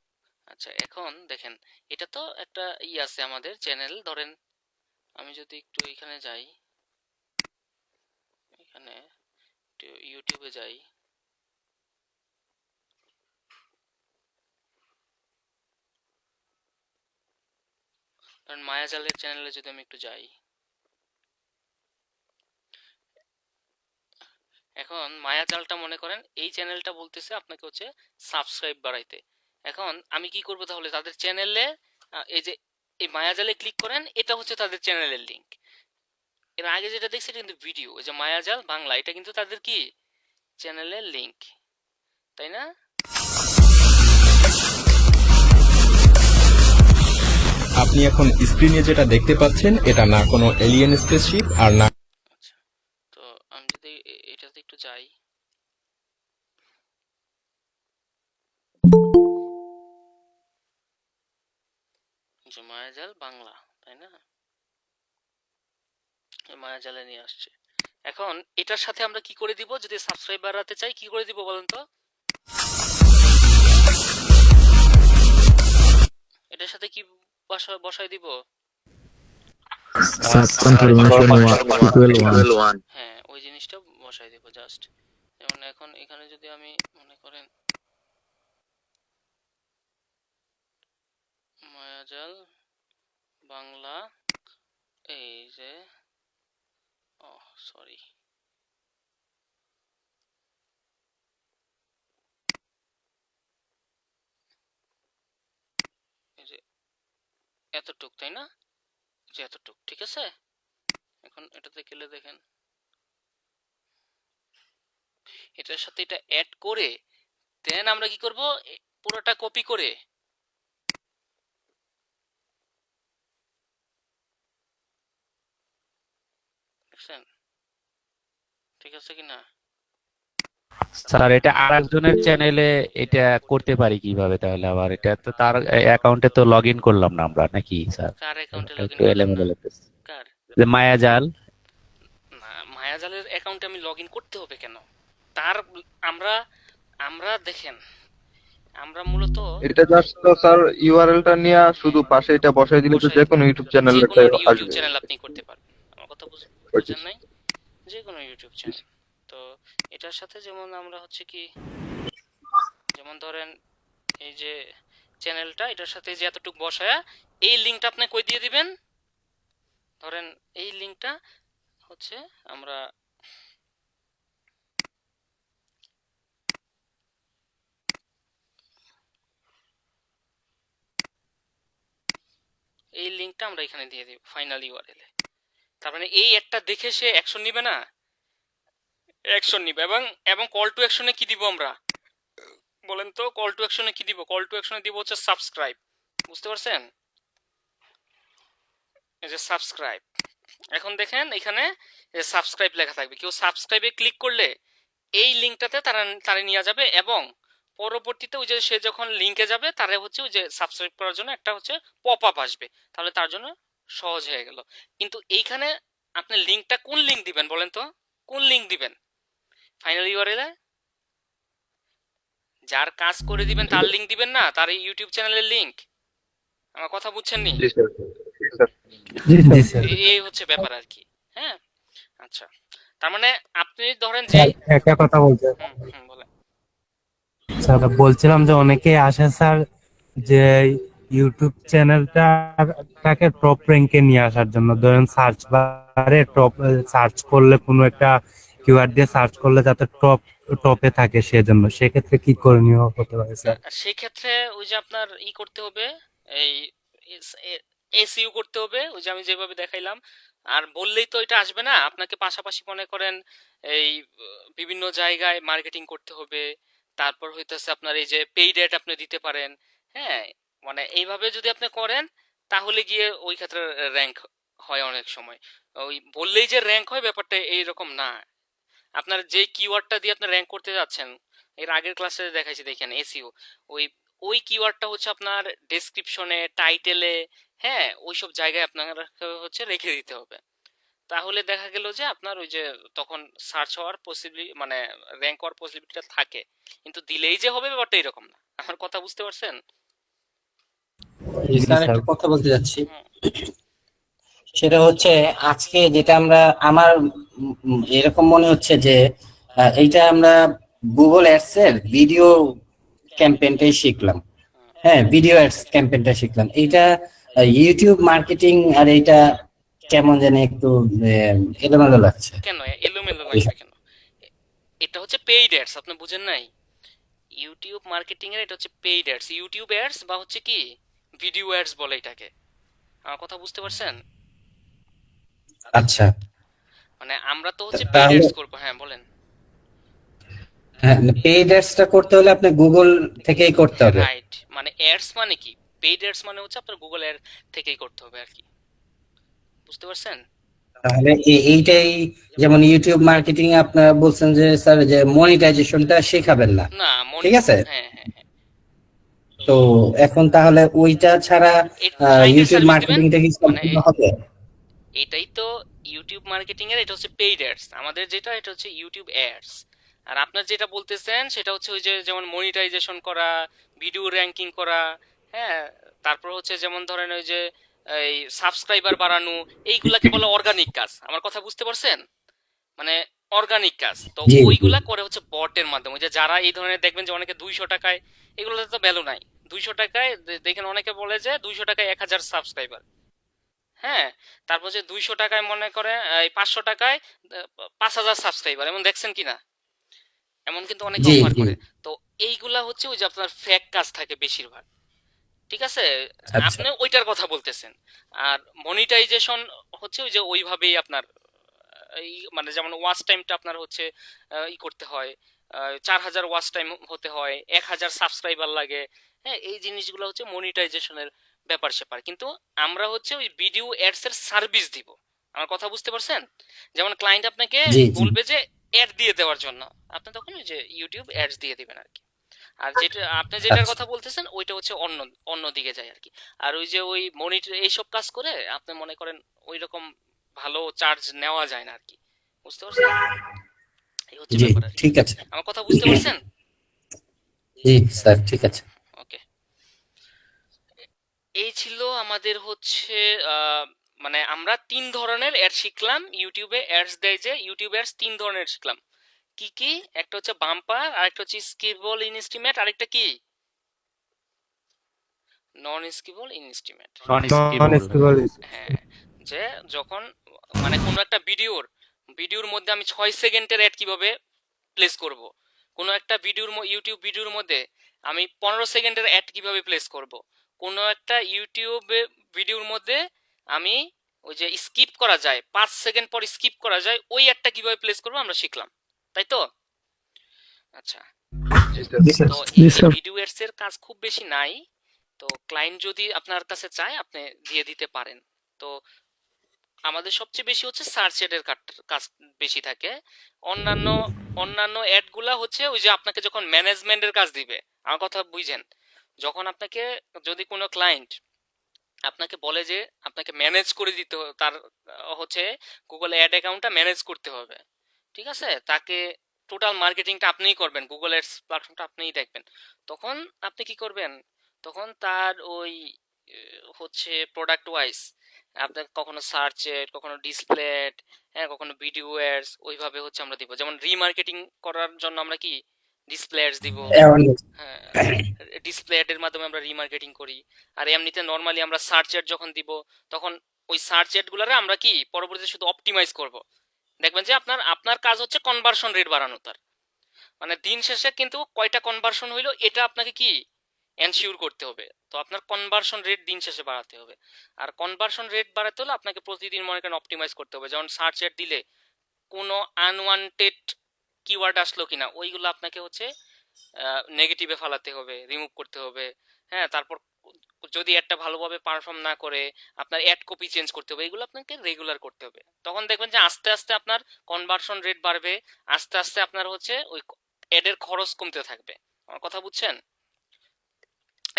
আচ্ছা এখন দেখেন, এটা তো একটা আছে আমাদের চ্যানেল, ধরেন আমি যদি একটু এখানে যাই, এখানে ইউটিউবে যাই, ধরেন মায়াজালের চ্যানেলে যদি আমি একটু যাই, এখন মায়াজালটা মনে করেন এই চ্যানেলটা বলতেছে আপনাকে হচ্ছে সাবস্ক্রাইব বাড়াইতে, এখন আমি কি করব তাহলে, তাদের চ্যানেলে এই যে এই মায়াজালে ক্লিক করেন, এটা হচ্ছে তাদের চ্যানেলের লিংক, এর আগে যেটা দেখছি এটা কিন্তু ভিডিও, এই যে মায়াজাল বাংলা, এটা কিন্তু তাদের কি চ্যানেলের লিংক, তাই না। আপনি এখন স্ক্রিনে যেটা দেখতে পাচ্ছেন এটা না কোনো এলিয়েন স্পেসশিপ আর না আচ্ছা, তো আমি যদি এটাতে একটু যাই, যে মায়াজাল বাংলা, তাই না? এই মায়াজালে নিয়ে আসছে। এখন এটার সাথে আমরা কি করে দিব? যদি সাবস্ক্রাইব বাড়াতে চাই কি করে দিব বলেন তো? এটার সাথে কি বসাই দিব? হ্যাঁ, ওই জিনিসটা বসাই দিব জাস্ট। যেমন এখন এখানে যদি আমি মনে করেন মায়াজাল বাংলা, এই যে সরি, এই যে এতটুক, তাই না? যে এতটুক, ঠিক আছে। এখন এটাতে গেলে দেখেন এটার সাথে এটা অ্যাড করে দেন আমরা কি করব, পুরোটা কপি করে দেখছেন ঠিক আছে কিনা? স্যার এটা আরেকজনের চ্যানেলে এটা করতে পারি কিভাবে তাহলে? আবার এটা তো তার অ্যাকাউন্টে তো লগ ইন করলাম না আমরা, নাকি স্যার? কার অ্যাকাউন্টে লগইন একটু করলাম এলোমেলো না? লাগতেছে। কার? যে মায়াজাল, না, মায়াজালের অ্যাকাউন্টে আমি লগইন করতে হবে কেন? তার আমরা আমরা দেখেন আমরা মূলত এটা জাস্ট তো স্যার ইউআরএলটা নিয়ে শুধু পাশে এটা বসাই দিলে তো যে কোনো ইউটিউব চ্যানেল যে কোনো ইউটিউব আসবে। চ্যানেল আপনি করতে পারবেন। আমার কথা বুঝেন নাই? যে কোনো ইউটিউব চ্যানেল। তো এটার সাথে যেমন আমরা হচ্ছে কি, যেমন ধরেন এই যে চ্যানেলটা, এটার সাথে যে এতটুকু বসায়া এই লিংকটা আপনি কই দিয়ে দিবেন? ধরেন এই লিংকটা হচ্ছে আমরা এই লিংকটা আমরা এখানে দিয়ে দিব ফাইনাল ইউআরএল এ। তার মানে এই একটা দেখে সে অ্যাকশন নিবে না? অ্যাকশন নিবে। এবং কল টু অ্যাকশনে কি দিব আমরা বলেন তো? কল টু অ্যাকশনে কি দিব? কল টু অ্যাকশনে দিব হচ্ছে সাবস্ক্রাইব। বুঝতে পারছেন? এই যে সাবস্ক্রাইব। এখন দেখেন এখানে সাবস্ক্রাইব লেখা থাকবে। কেউ সাবস্ক্রাইবে ক্লিক করলে এই লিংকটাতে তারা নিয়ে যাবে এবং পরবর্তীতে ওই যে সে যখন লিংকে যাবে তারা হচ্ছে ওই যে সাবস্ক্রাইব করার জন্য একটা হচ্ছে পপ আপ আসবে, তাহলে তার জন্য সহজ হয়ে গেল। কিন্তু এইখানে আপনি লিংকটা কোন লিংক দিবেন বলেন তো? কোন লিংক দিবেন ফাইনাল ইউআরএল এ? যার কাজ করে দিবেন তার লিংক দিবেন না, তার ইউটিউব চ্যানেলের লিংক। আমার কথা বুঝছেন নি? জি স্যার, জি স্যার। জি স্যার। এই হচ্ছে ব্যাপার আর কি। হ্যাঁ, আচ্ছা। তার মানে আপনি ধরেন যে স্যার একটা কথা বলতে বলেন। স্যার বলছিলাম যে অনেকে আসে স্যার যে ইউটিউব চ্যানেলটাকে টপ র্যাঙ্কে নিয়ে আসার জন্য, ধরেন সার্চ বারে টপ সার্চ করলে কোনো একটা কিওয়ার্ড দিয়ে সার্চ করলে যাতে টপে থাকে, সেজন্য সেক্ষেত্রে কি করণীয় হতে পারে স্যার? সেক্ষেত্রে ওই যে আপনার করতে হবে, এই এসইউ করতে হবে, ওই যে আমি যেভাবে দেখাইলাম। আর বললেই তো এটা আসবে না, আপনাকে পাশাপাশি মনে করেন এই বিভিন্ন জায়গায় মার্কেটিং করতে হবে। তারপর হইতেছে আপনার এই যে পেইড অ্যাড আপনি দিতে পারেন। হ্যাঁ, মানে এইভাবে যদি আপনি করেন তাহলে গিয়ে ওই ক্ষেত্রে র্যাঙ্ক হয় অনেক সময়। ওই বললেই যে র্যাঙ্ক হয় ব্যাপারটা এইরকম না। আপনার যে কিওয়ার্ডটা দিয়ে আপনি র্যাঙ্ক করতে যাচ্ছেন, এর আগের ক্লাসে দেখাইছি দেখেন এসইও, ওই ওই কিওয়ার্ডটা হচ্ছে আপনার ডেসক্রিপশনে, টাইটেলে, হ্যাঁ ওইসব জায়গায় আপনার হচ্ছে রেখে দিতে হবে। তাহলে দেখা গেল যে আপনার ওই যে তখন সার্চ হওয়ার পসিবিলিটি, মানে র্যাঙ্ক হওয়ার পসিবিলিটিটা থাকে। কিন্তু দিলেই যে হবে ব্যাপারটা এরকম না। আমার কথা বুঝতে পারছেন? স্যার একটা কথা বলতে যাচ্ছি, সেটা হচ্ছে আজকে যেটা আমার এরকম মনে হচ্ছে যে এইটা আমরা গুগল অ্যাডস এর ভিডিও ক্যাম্পেইনটাই শিখলাম। হ্যাঁ, ভিডিও অ্যাডস ক্যাম্পেইনটা শিখলাম। এইটা ইউটিউব মার্কেটিং আর এইটা কেমন জানি একটু এলোমেলো লাগছে। কেন এলোমেলো লাগবে কেন? এটা হচ্ছে পেইড অ্যাডস, আপনি বুঝেন নাই? ইউটিউব মার্কেটিং এর এটা হচ্ছে পেইড অ্যাডস। ইউটিউব অ্যাডস বা হচ্ছে কি ভিডিও অ্যাডস বলে এটাকে। আমার কথা বুঝতে পারছেন? আচ্ছা, মানে আমরা তো হচ্ছে পেইড অ্যাডস করব। হ্যাঁ বলেন। হ্যাঁ, পেইড অ্যাডসটা করতে হলে আপনি গুগল থেকেই করতে হবে। রাইট, মানে অ্যাডস মানে কি, পেইড অ্যাডস মানে হচ্ছে আপনার গুগল এর থেকেই করতে হবে আর কি। বুঝতে পারছেন? তাহলে এইটাই, যেমন ইউটিউব মার্কেটিং এ আপনারা বলছেন যে স্যার যে মনিটাইজেশনটা শেখাবেন না, না ঠিক আছে? হ্যাঁ হ্যাঁ হ্যাঁ। তো এখন তাহলে ওইটা ছাড়া এর সাইডের ইউটিউব সার্ভিস দিবেন, মার্কেটিংটা কি মানে সম্পূর্ণ হবে? এটাই তো ইউটিউব মার্কেটিং এর, এটা হচ্ছে পেইড অ্যাডস। আমাদের যেটা এটা হচ্ছে ইউটিউব অ্যাডস। আর আপনার যেটা বলতেছেন সেটা হচ্ছে ওই যে যেমন মনিটাইজেশন করা, ভিডিও র্যাঙ্কিং করা, হ্যাঁ, তারপর হচ্ছে যেমন ধরেন ওই যে এই সাবস্ক্রাইবার বাড়ানো, এইগুলাকে বলে অর্গানিক কাজ। আমার কথা বুঝতে পারছেন? মানে অর্গানিক কাজ তো জি, জি। ওইগুলা করে হচ্ছে বটের মাধ্যমে। ওই যে যারা এই ধরনের দেখবেন যে অনেকে 200 টাকায়, এগুলোতে তো ভ্যালু নাই। 200 টাকায় দেখেন অনেকে বলে যে 200 টাকায় 1000 সাবস্ক্রাইবার, হ্যাঁ, তারপর যে 200 টাকায় মনে করে এই 500 টাকায় 5000 সাবস্ক্রাইবার, এমন দেখছেন কিনা? এমন কিন্তু অনেকে জি, অফার জি। করে। তো এইগুলা হচ্ছে ওই যে আপনার ফেক কাজ থাকে বেশিরভাগ, ঠিক আছে? আচ্ছা। আপনি ওইটার কথা বলতেছেন। আর মনিটাইজেশন হচ্ছে ওই যে ওইভাবেই আপনার এই মানে যেমন ওয়াচ টাইমটা আপনার হচ্ছে ই করতে হয়, 4000 ওয়াচ টাইম হতে হয়, 1000 সাবস্ক্রাইবার লাগে, হ্যাঁ, এই জিনিসগুলো হচ্ছে মনিটাইজেশনের ব্যাপার স্যাপার। কিন্তু আমরা হচ্ছে ওই ভিডিও অ্যাডস এর সার্ভিস দিব। আমার কথা বুঝতে পারছেন? যেমন ক্লায়েন্ট আপনাকে জি, জি। বলবে যে অ্যাড দিয়ে দেওয়ার জন্য, আপনি তখন ওই যে ইউটিউব অ্যাডস দিয়ে দিবেন আর কি। আর যেটা আপনি যেটার আচ্ছা। কথা বলতেছেন ওইটা হচ্ছে অন্য অন্য দিকে যায় আর কি। আর ওই যে ওই মনিটর এইসব কাজ করে আপনি মনে করেন ওই রকম ভালো চার্জ নেওয়া যায় না আর কি। বুঝতে পারছেন? এই হচ্ছে জি, ব্যাপার আর কি। ঠিক আছে। আমার কথা বুঝতে পারছেন? জি স্যার, ঠিক আছে। ওকে, এই ছিল আমাদের হচ্ছে মানে আমরা 3 ধরনের অ্যাড শিখলাম। ইউটিউবে অ্যাডস দেয় যে ইউটিউব অ্যাডস 3 ধরনের শিখলাম। কি কি? একটা হচ্ছে বাম্পার, আরেকটা হচ্ছে স্কিপেবল ইনস্টিমেট, আরেকটা কি নন স্কিপেবল ইনস্টিমেট। নন নন স্কিপেবল। স্কিপেবল। হ্যাঁ, যে যখন মানে কোনো একটা ভিডিওর মধ্যে আমি 6 সেকেন্ডের অ্যাড কিভাবে প্লেস করব, কোনো একটা ইউটিউব ভিডিওর মধ্যে আমি 15 সেকেন্ডের অ্যাড কিভাবে প্লেস করব, কোনো একটা ইউটিউব ভিডিওর মধ্যে আমি ওই যে স্কিপ করা যায় 5 সেকেন্ড পর স্কিপ করা যায়, ওই অ্যাডটা কিভাবে প্লেস করব আমরা শিখলাম, তাই তো? আচ্ছা, জি স্যার। জি স্যার তো জি এই স্যার। ভিডিও অ্যাডস এর কাজ খুব বেশি নাই। তো ক্লায়েন্ট যদি আপনার কাছে চায় আপনি দিয়ে দিতে পারেন। তো আমাদের সবচেয়ে বেশি হচ্ছে সার্চ এডের কাজ বেশি থাকে। অন্যান্য অন্যান্য অ্যাড গুলা হচ্ছে ওই যে আপনাকে যখন ম্যানেজমেন্টের কাজ দিবে, আমার কথা বুঝেন, যখন আপনাকে যদি কোনো ক্লায়েন্ট আপনাকে বলে যে আপনাকে ম্যানেজ করে দিতে হবে, তার হচ্ছে গুগল অ্যাড অ্যাকাউন্টটা ম্যানেজ করতে হবে, ঠিক আছে, তাকে টোটাল মার্কেটিংটা আপনিই করবেন, গুগল অ্যাডস প্ল্যাটফর্মটা আপনিই দেখবেন, তখন আপনি কি করবেন? তখন তার ওই হচ্ছে প্রোডাক্ট ওয়াইজ আপনার কখনো সার্চ এড, কখনো ডিসপ্লে এড, হ্যাঁ, কখনো ভিডিও অ্যাডস, ওইভাবে হচ্ছে আমরা দিব। যেমন রিমার্কেটিং করার জন্য আমরা কি ডিসপ্লে অ্যাডস দিব, Awareness। হ্যাঁ, ডিসপ্লে অ্যাডের মাধ্যমে আমরা রিমার্কেটিং করি। আর এমনিতে নর্মালি আমরা সার্চ অ্যাড যখন দিব তখন ওই সার্চ অ্যাড গুলারে আমরা কি পরবর্তীতে শুধু অপটিমাইজ করব। দেখবেন যে আপনার আপনার কাজ হচ্ছে কনভার্সন রেট বাড়ানো, তার মানে দিন শেষে কিন্তু কয়টা কনভার্সন হইলো এটা আপনাকে কি এনশিওর করতে হবে। তো আপনার কনভার্সন রেট দিন শেষে বাড়াতে হবে। আর কনভার্সন রেট বাড়াতে হলে আপনাকে প্রতিদিন মনে করেন অপটিমাইজ করতে হবে। যেমন সার্চ অ্যাড দিলে কোনো আনওয়ান্টেড কিওয়ার্ড আসলো কিনা ওইগুলো আপনাকে হচ্ছে নেগেটিভে ফালাতে হবে, রিমুভ করতে হবে, হ্যাঁ, তারপর যদি অ্যাডটা ভালোভাবে পারফর্ম না করে আপনার অ্যাড কপি চেঞ্জ করতে হবে, এগুলো আপনাকে রেগুলার করতে হবে। তখন দেখবেন যে আস্তে আস্তে আপনার কনভার্সন রেট বাড়বে, আস্তে আস্তে আপনার হচ্ছে ওই অ্যাডের খরচ কমতে থাকবে। আমার কথা বুঝছেন?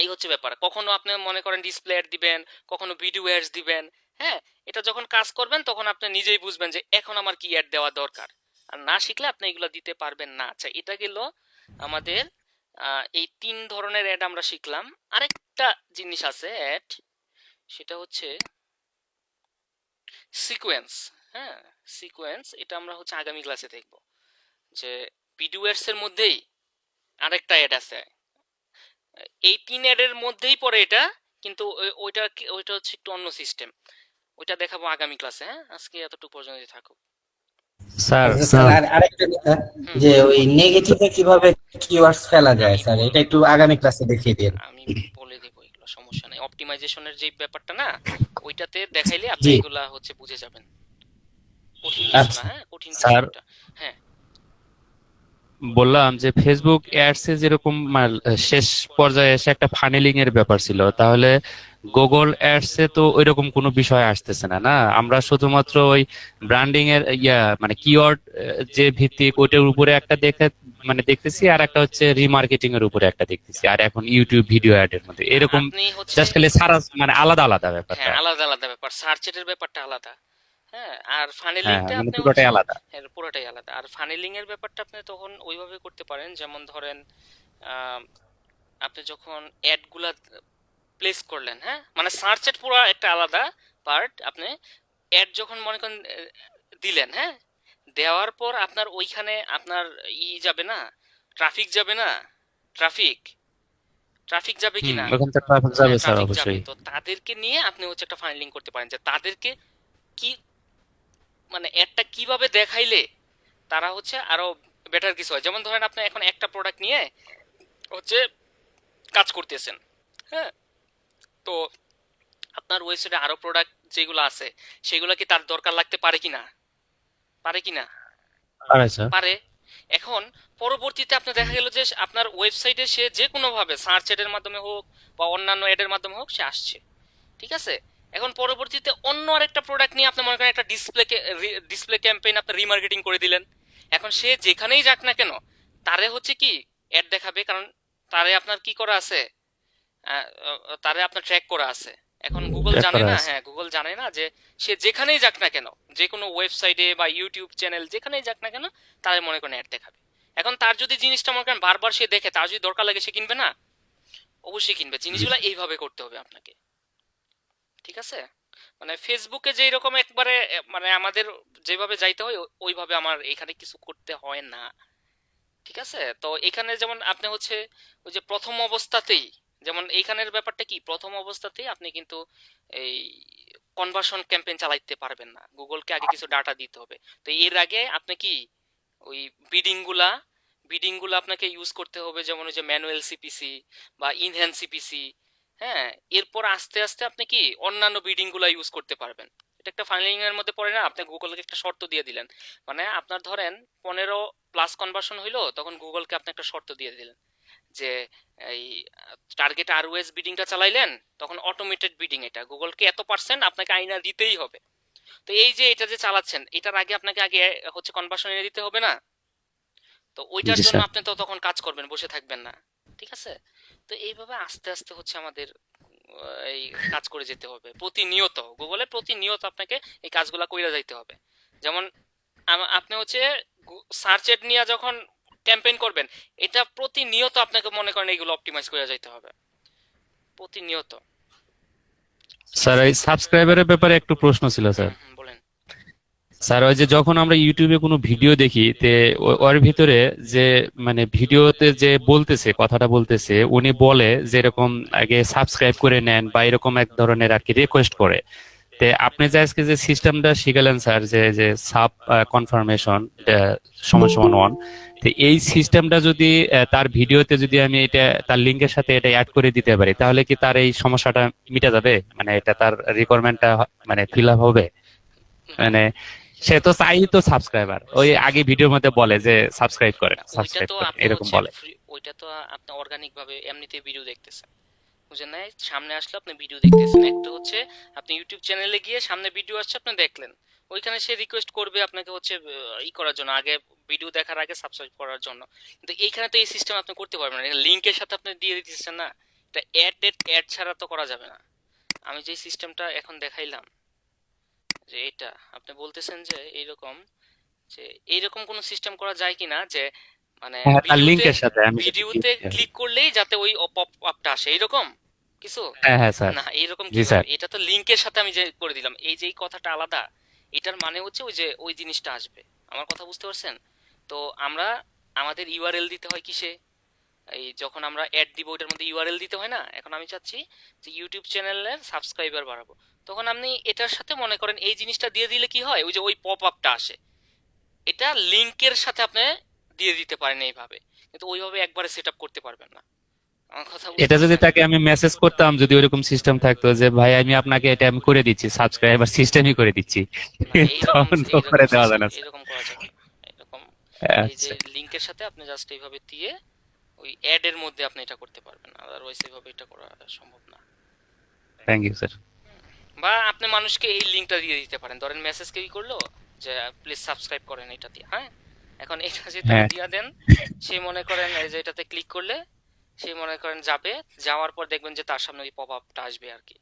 এই হচ্ছে ব্যাপার। কখনো আপনি মনে করেন ডিসপ্লে অ্যাড দিবেন, কখনো ভিডিও অ্যাডস দিবেন, হ্যাঁ, এটা যখন কাজ করবেন তখন আপনি নিজেই বুঝবেন যে এখন আমার কি অ্যাড দেওয়া দরকার। আর না শিখলে আপনি এগুলো দিতে পারবেন না। আচ্ছা, এটা গেল আমাদের এই 3 ধরনের অ্যাড আমরা শিখলাম। আরেকটা জিনিস আছে অ্যাড, সেটা হচ্ছে সিকোয়েন্স। হ্যাঁ, সিকোয়েন্স এটা আমরা হচ্ছে আগামী ক্লাসে দেখব, যে ভিডিও অ্যাডস এর মধ্যেই আরেকটা অ্যাড আছে, এই 3 অ্যাডের মধ্যেই পড়ে এটা, কিন্তু ওইটা হচ্ছে একটু অন্য সিস্টেম। ওইটা দেখাবো আগামী ক্লাসে। হ্যাঁ, আজকে এতটুকু পর্যন্ত থাকুক। স্যার আচ্ছা স্যার, আর আরেকটা কথা, যে ওই নেগেটিভে কিভাবে কিওয়ার্ডস ফেলা যায় স্যার, এটা একটু আগামী ক্লাসে দেখিয়ে দিন। আমি বলে দেবো, এগুলো সমস্যা নেই। অপটিমাইজেশনের যে ব্যাপারটা না, ওইটাতে দেখাইলে আপনি জি। এগুলা হচ্ছে বুঝে যাবেন। কঠিন কিছু না, আচ্ছা হ্যাঁ, কঠিন কিছু স্যার। না এটা। হ্যাঁ, বললাম যে ফেসবুক অ্যাডস এ যেরকম শেষ পর্যায়ে এসে একটা ফানেলিং এর ব্যাপার ছিল, তাহলে গুগল অ্যাডস এ তো ওইরকম কোনো বিষয় আসতেছে না। না, আমরা শুধুমাত্র ওই ব্র্যান্ডিং এর মানে কিওয়ার্ড যে ভিত্তিক ওইটার উপরে একটা দেখতেছি, আর একটা হচ্ছে রিমার্কেটিং এর উপরে একটা দেখতেছি, আর এখন ইউটিউব ভিডিও অ্যাড এর মধ্যে এরকম আপনি হচ্ছে জাস্ট খালি সারা আলাদা আলাদা ব্যাপারটা। হ্যাঁ, আলাদা আলাদা ব্যাপার, সার্চের ব্যাপারটা আলাদা। হ্যাঁ, আর হ্যাঁ, ফানেলিংটা মানে আপনি পুরোটাই আলাদা। হ্যাঁ, পুরোটাই আলাদা। আর ফানেলিং এর ব্যাপারটা আপনি তখন ওইভাবে করতে পারেন, যেমন ধরেন আহ, আপনি যখন অ্যাড গুলা প্লেস করলেন, হ্যাঁ, মানে সার্চের পুরো একটা আলাদা পার্ট। আপনি অ্যাড যখন মনে করেন দিলেন, হ্যাঁ, দেওয়ার পর আপনার ওইখানে আপনার যাবে না, ট্রাফিক যাবে না, ট্রাফিক ট্রাফিক যাবে কিনা, ওখান থেকে ট্রাফিক যাবে স্যার, ট্রাফিক যাবে। অবশ্যই। তো তাদেরকে নিয়ে আপনি হচ্ছে একটা ফাইলিং করতে পারেন, যে তাদেরকে কি মানে অ্যাডটা কিভাবে দেখাইলে তারা হচ্ছে আরো বেটার কিছু হয়। যেমন ধরেন আপনি এখন একটা প্রোডাক্ট নিয়ে হচ্ছে কাজ করতেছেন, হ্যাঁ, তো আপনার ওয়েবসাইটে আরো প্রোডাক্ট যেগুলো আছে সেগুলো কি তার দরকার লাগতে পারে কিনা, পারে কিনা, স্যার। পারে। এখন পরবর্তীতে আপনার দেখা গেল যে আপনার ওয়েবসাইটে সে যে কোনো ভাবে সার্চ এডের মাধ্যমে হোক বা অন্যান্য এডের মাধ্যমে হোক সে আসছে, ঠিক আছে। এখন পরবর্তীতে অন্য আরেকটা প্রোডাক্ট নিয়ে আপনি মনে করেন একটা ডিসপ্লে ক্যাম্পেইন আপনি রিমার্কেটিং করে দিলেন। এখন সে যেখানেই যাক না কেন তারে হচ্ছে কি অ্যাড দেখাবে, কারণ তারে আপনার কি করা আছে, তারে আপনার ট্র্যাক করা আছে। এখন গুগল Track জানে করা না, আছে। হ্যাঁ, গুগল জানে না যে সে যেখানেই যাক না কেন, যে কোনো ওয়েবসাইটে বা ইউটিউব চ্যানেল যেখানেই যাক না কেন তারে মনে করেন অ্যাড দেখাবে। এখন তার যদি জিনিসটা মনে করেন বারবার সে দেখে, তার যদি দরকার লাগে সে কিনবে না, অবশ্যই কিনবে। জিনিসগুলো এইভাবে করতে হবে আপনাকে, ঠিক আছে। মানে ফেসবুকে যেই রকম একবারে মানে আমাদের যেভাবে যাইতে হয় ওইভাবে আমার এখানে কিছু করতে হয় না, ঠিক আছে। তো এখানে যেমন আপনি হচ্ছে ওই যে প্রথম অবস্থাতেই, যেমন এইখানের ব্যাপারটা কি, প্রথম অবস্থাতেই আপনি কিন্তু এই কনভার্সন ক্যাম্পেইন চালাইতে পারবেন না, গুগলকে আগে কিছু ডাটা দিতে হবে। তো এর আগে আপনি কি ওই বিডিং গুলা আপনাকে ইউজ করতে হবে, যেমন ওই যে ম্যানুয়াল সিপিসি বা ইনহ্যান্স সিপিসি, হ্যাঁ। এরপর আস্তে আস্তে আপনি কি অন্যান্য বিডিং গুলা ইউজ করতে পারবেন। এটা একটা ফাইলিং এর মধ্যে পড়ে না, আপনি গুগলকে একটা শর্ত দিয়ে দিলেন, মানে আপনার ধরেন 15+ কনভার্সন হইলো, তখন গুগলকে আপনি একটা শর্ত দিয়ে দিলেন যে এই টার্গেট আরওএস বিডিংটা চালাইলেন, তখন অটোমেটেড বিডিং এটা গুগলকে এত% আপনাকে আইনা দিতেই হবে। তো এই যে এটা যে চালাচ্ছেন এটার আগে আপনাকে আগে হচ্ছে কনভার্সন এনে দিতে হবে না, তো ওইটার জি জন্য স্যার। আপনি তো তখন কাজ করবেন, বসে থাকবেন না, ঠিক আছে। তো এইভাবে আস্তে আস্তে হচ্ছে আমাদের এই কাজ করে যেতে হবে প্রতিনিয়ত, গুগলে প্রতিনিয়ত আপনাকে এই কাজগুলা কইরা যাইতে হবে। যেমন আপনি হচ্ছে সার্চ এড নিয়ে যখন ক্যাম্পেইন করবেন, এটা প্রতিনিয়ত আপনাকে মনে করেন এইগুলো অপটিমাইজ করে যাইতে হবে প্রতিনিয়ত। স্যার, এই সাবস্ক্রাইবারের ব্যাপারে একটু প্রশ্ন ছিল স্যার। বলেন। স্যার, ওই যে যখন আমরা ইউটিউবে কোনো ভিডিও দেখি, তে ওর ভিতরে যে মানে ভিডিওতে যে বলতেছে, কথাটা বলতেছে, উনি বলে যে এরকম আগে সাবস্ক্রাইব করে নেন বা এরকম এক ধরনের আর কি রিকোয়েস্ট করে। তে আপনি যে আজকে যে সিস্টেমটা শিখালেন স্যার, যে যে সাব কনফার্মেশন = 1, তো এই সিস্টেমটা যদি তার ভিডিওতে যদি আমি এটা তার লিংকের সাথে এটা অ্যাড করে দিতে পারি, তাহলে কি তার এই সমস্যাটা মিটা যাবে? মানে এটা তার রিকোয়ারমেন্টটা মানে ফিল আপ হবে? মানে সে তো চাই তো সাবস্ক্রাইবার, ওই আগে ভিডিওর মধ্যে বলে যে সাবস্ক্রাইব করেন, ওইটা সাবস্ক্রাইব তো করেন, আপনি এরকম হচ্ছে বলে। ওইটা তো আপনি অর্গানিক ভাবে এমনিতে ভিডিও দেখতেছেন, বুঝেন নাই, সামনে আসলে আপনি ভিডিও দেখতেছেন। একটা হচ্ছে আপনি ইউটিউব চ্যানেলে গিয়ে সামনে ভিডিও আসছে আপনি দেখলেন, ওইখানে সে রিকোয়েস্ট করবে আপনাকে হচ্ছে করার জন্য, আগে ভিডিও দেখার আগে সাবস্ক্রাইব করার জন্য। কিন্তু এইখানে তো এই সিস্টেম আপনি করতে পারবেন না, লিংকের সাথে আপনি দিয়ে দিতেছেন না, এটা অ্যাড ছাড়া তো করা যাবে না। আমি যে সিস্টেমটা এখন দেখাইলাম, যে এটা আপনি বলতেছেন যে এইরকম কোন সিস্টেম করা যায় কিনা, যে মানে হ্যাঁ, তার লিংকের সাথে আমি যদি ভিডিওতে ক্লিক করলেই যাতে ওই পপ আপটা আসে, এরকম কিছু? হ্যাঁ হ্যাঁ স্যার। না, এইরকম জি কি স্যার। এটা তো লিংকের সাথে আমি যে করে দিলাম, এই যে এই কথাটা আলাদা, এটার মানে হচ্ছে ওই যে ওই জিনিসটা আসবে। আমার কথা বুঝতে পারছেন? তো আমরা আমাদের ইউআরএল দিতে হয় কিসে, এই যখন আমরা অ্যাড দিব ওটার মধ্যে ইউআরএল দিতে হয় না। এখন আমি চাচ্ছি যে ইউটিউব চ্যানেলের সাবস্ক্রাইবার বাড়াবো, তখন আপনি এটার সাথে মনে করেন এই জিনিসটা দিয়ে দিলে কি হয়, ওই যে ওই পপ আপটা আসে, এটা লিংকের সাথে আপনি দিয়ে দিতে পারেন এইভাবে, কিন্তু ওইভাবে একবারে সেট আপ করতে পারবেন না। আমার কথা বুঝতে এটা যদি পারছেন? তাকে আমি মেসেজ করতাম, যদি ওইরকম সিস্টেম থাকতো যে ভাই আমি আপনাকে এটা আমি করে দিচ্ছি, সাবস্ক্রাইবার সিস্টেমই করে দিচ্ছি, না, এইরকম তখন তো করে দেওয়া যায় না। এরকম করা যাবে না, এরকম এই যে আচ্ছা, লিংকের সাথে আপনি জাস্ট এইভাবে দিয়ে ওই অ্যাড এর মধ্যে আপনি এটা করতে পারবেন, আদারওয়াইজ এইভাবে এটা করা সম্ভব না। Thank you sir. বা আপনি মানুষকে এই লিংকটা দিয়ে দিতে পারেন, ধরেন মেসেজ কি করলো যে প্লিজ সাবস্ক্রাইব করেন এটা দিয়ে, হ্যাঁ এখন এটা যদি হ্যাঁ, দিয়ে দেন, সে মনে করেন এই যে এটাতে ক্লিক করলে সে মনে করেন যাবে, যাওয়ার পর দেখবেন যে তার সামনে ওই পপ আপটা আসবে আর কি।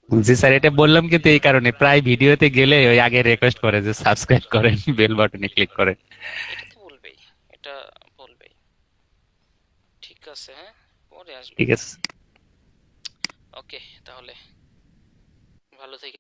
জি স্যার, এটা বললাম কিন্তু এই কারণে প্রায় ভিডিওতে গেলে ওই আগে রিকোয়েস্ট করে যে সাবস্ক্রাইব করেন, বেল বাটনে ক্লিক করেন। এটা তো বলবেই, এটা বলবেই। ঠিক আছে, হ্যাঁ পরে আসবে। ঠিক আছে। ওকে, তাহলে ভালো থেকে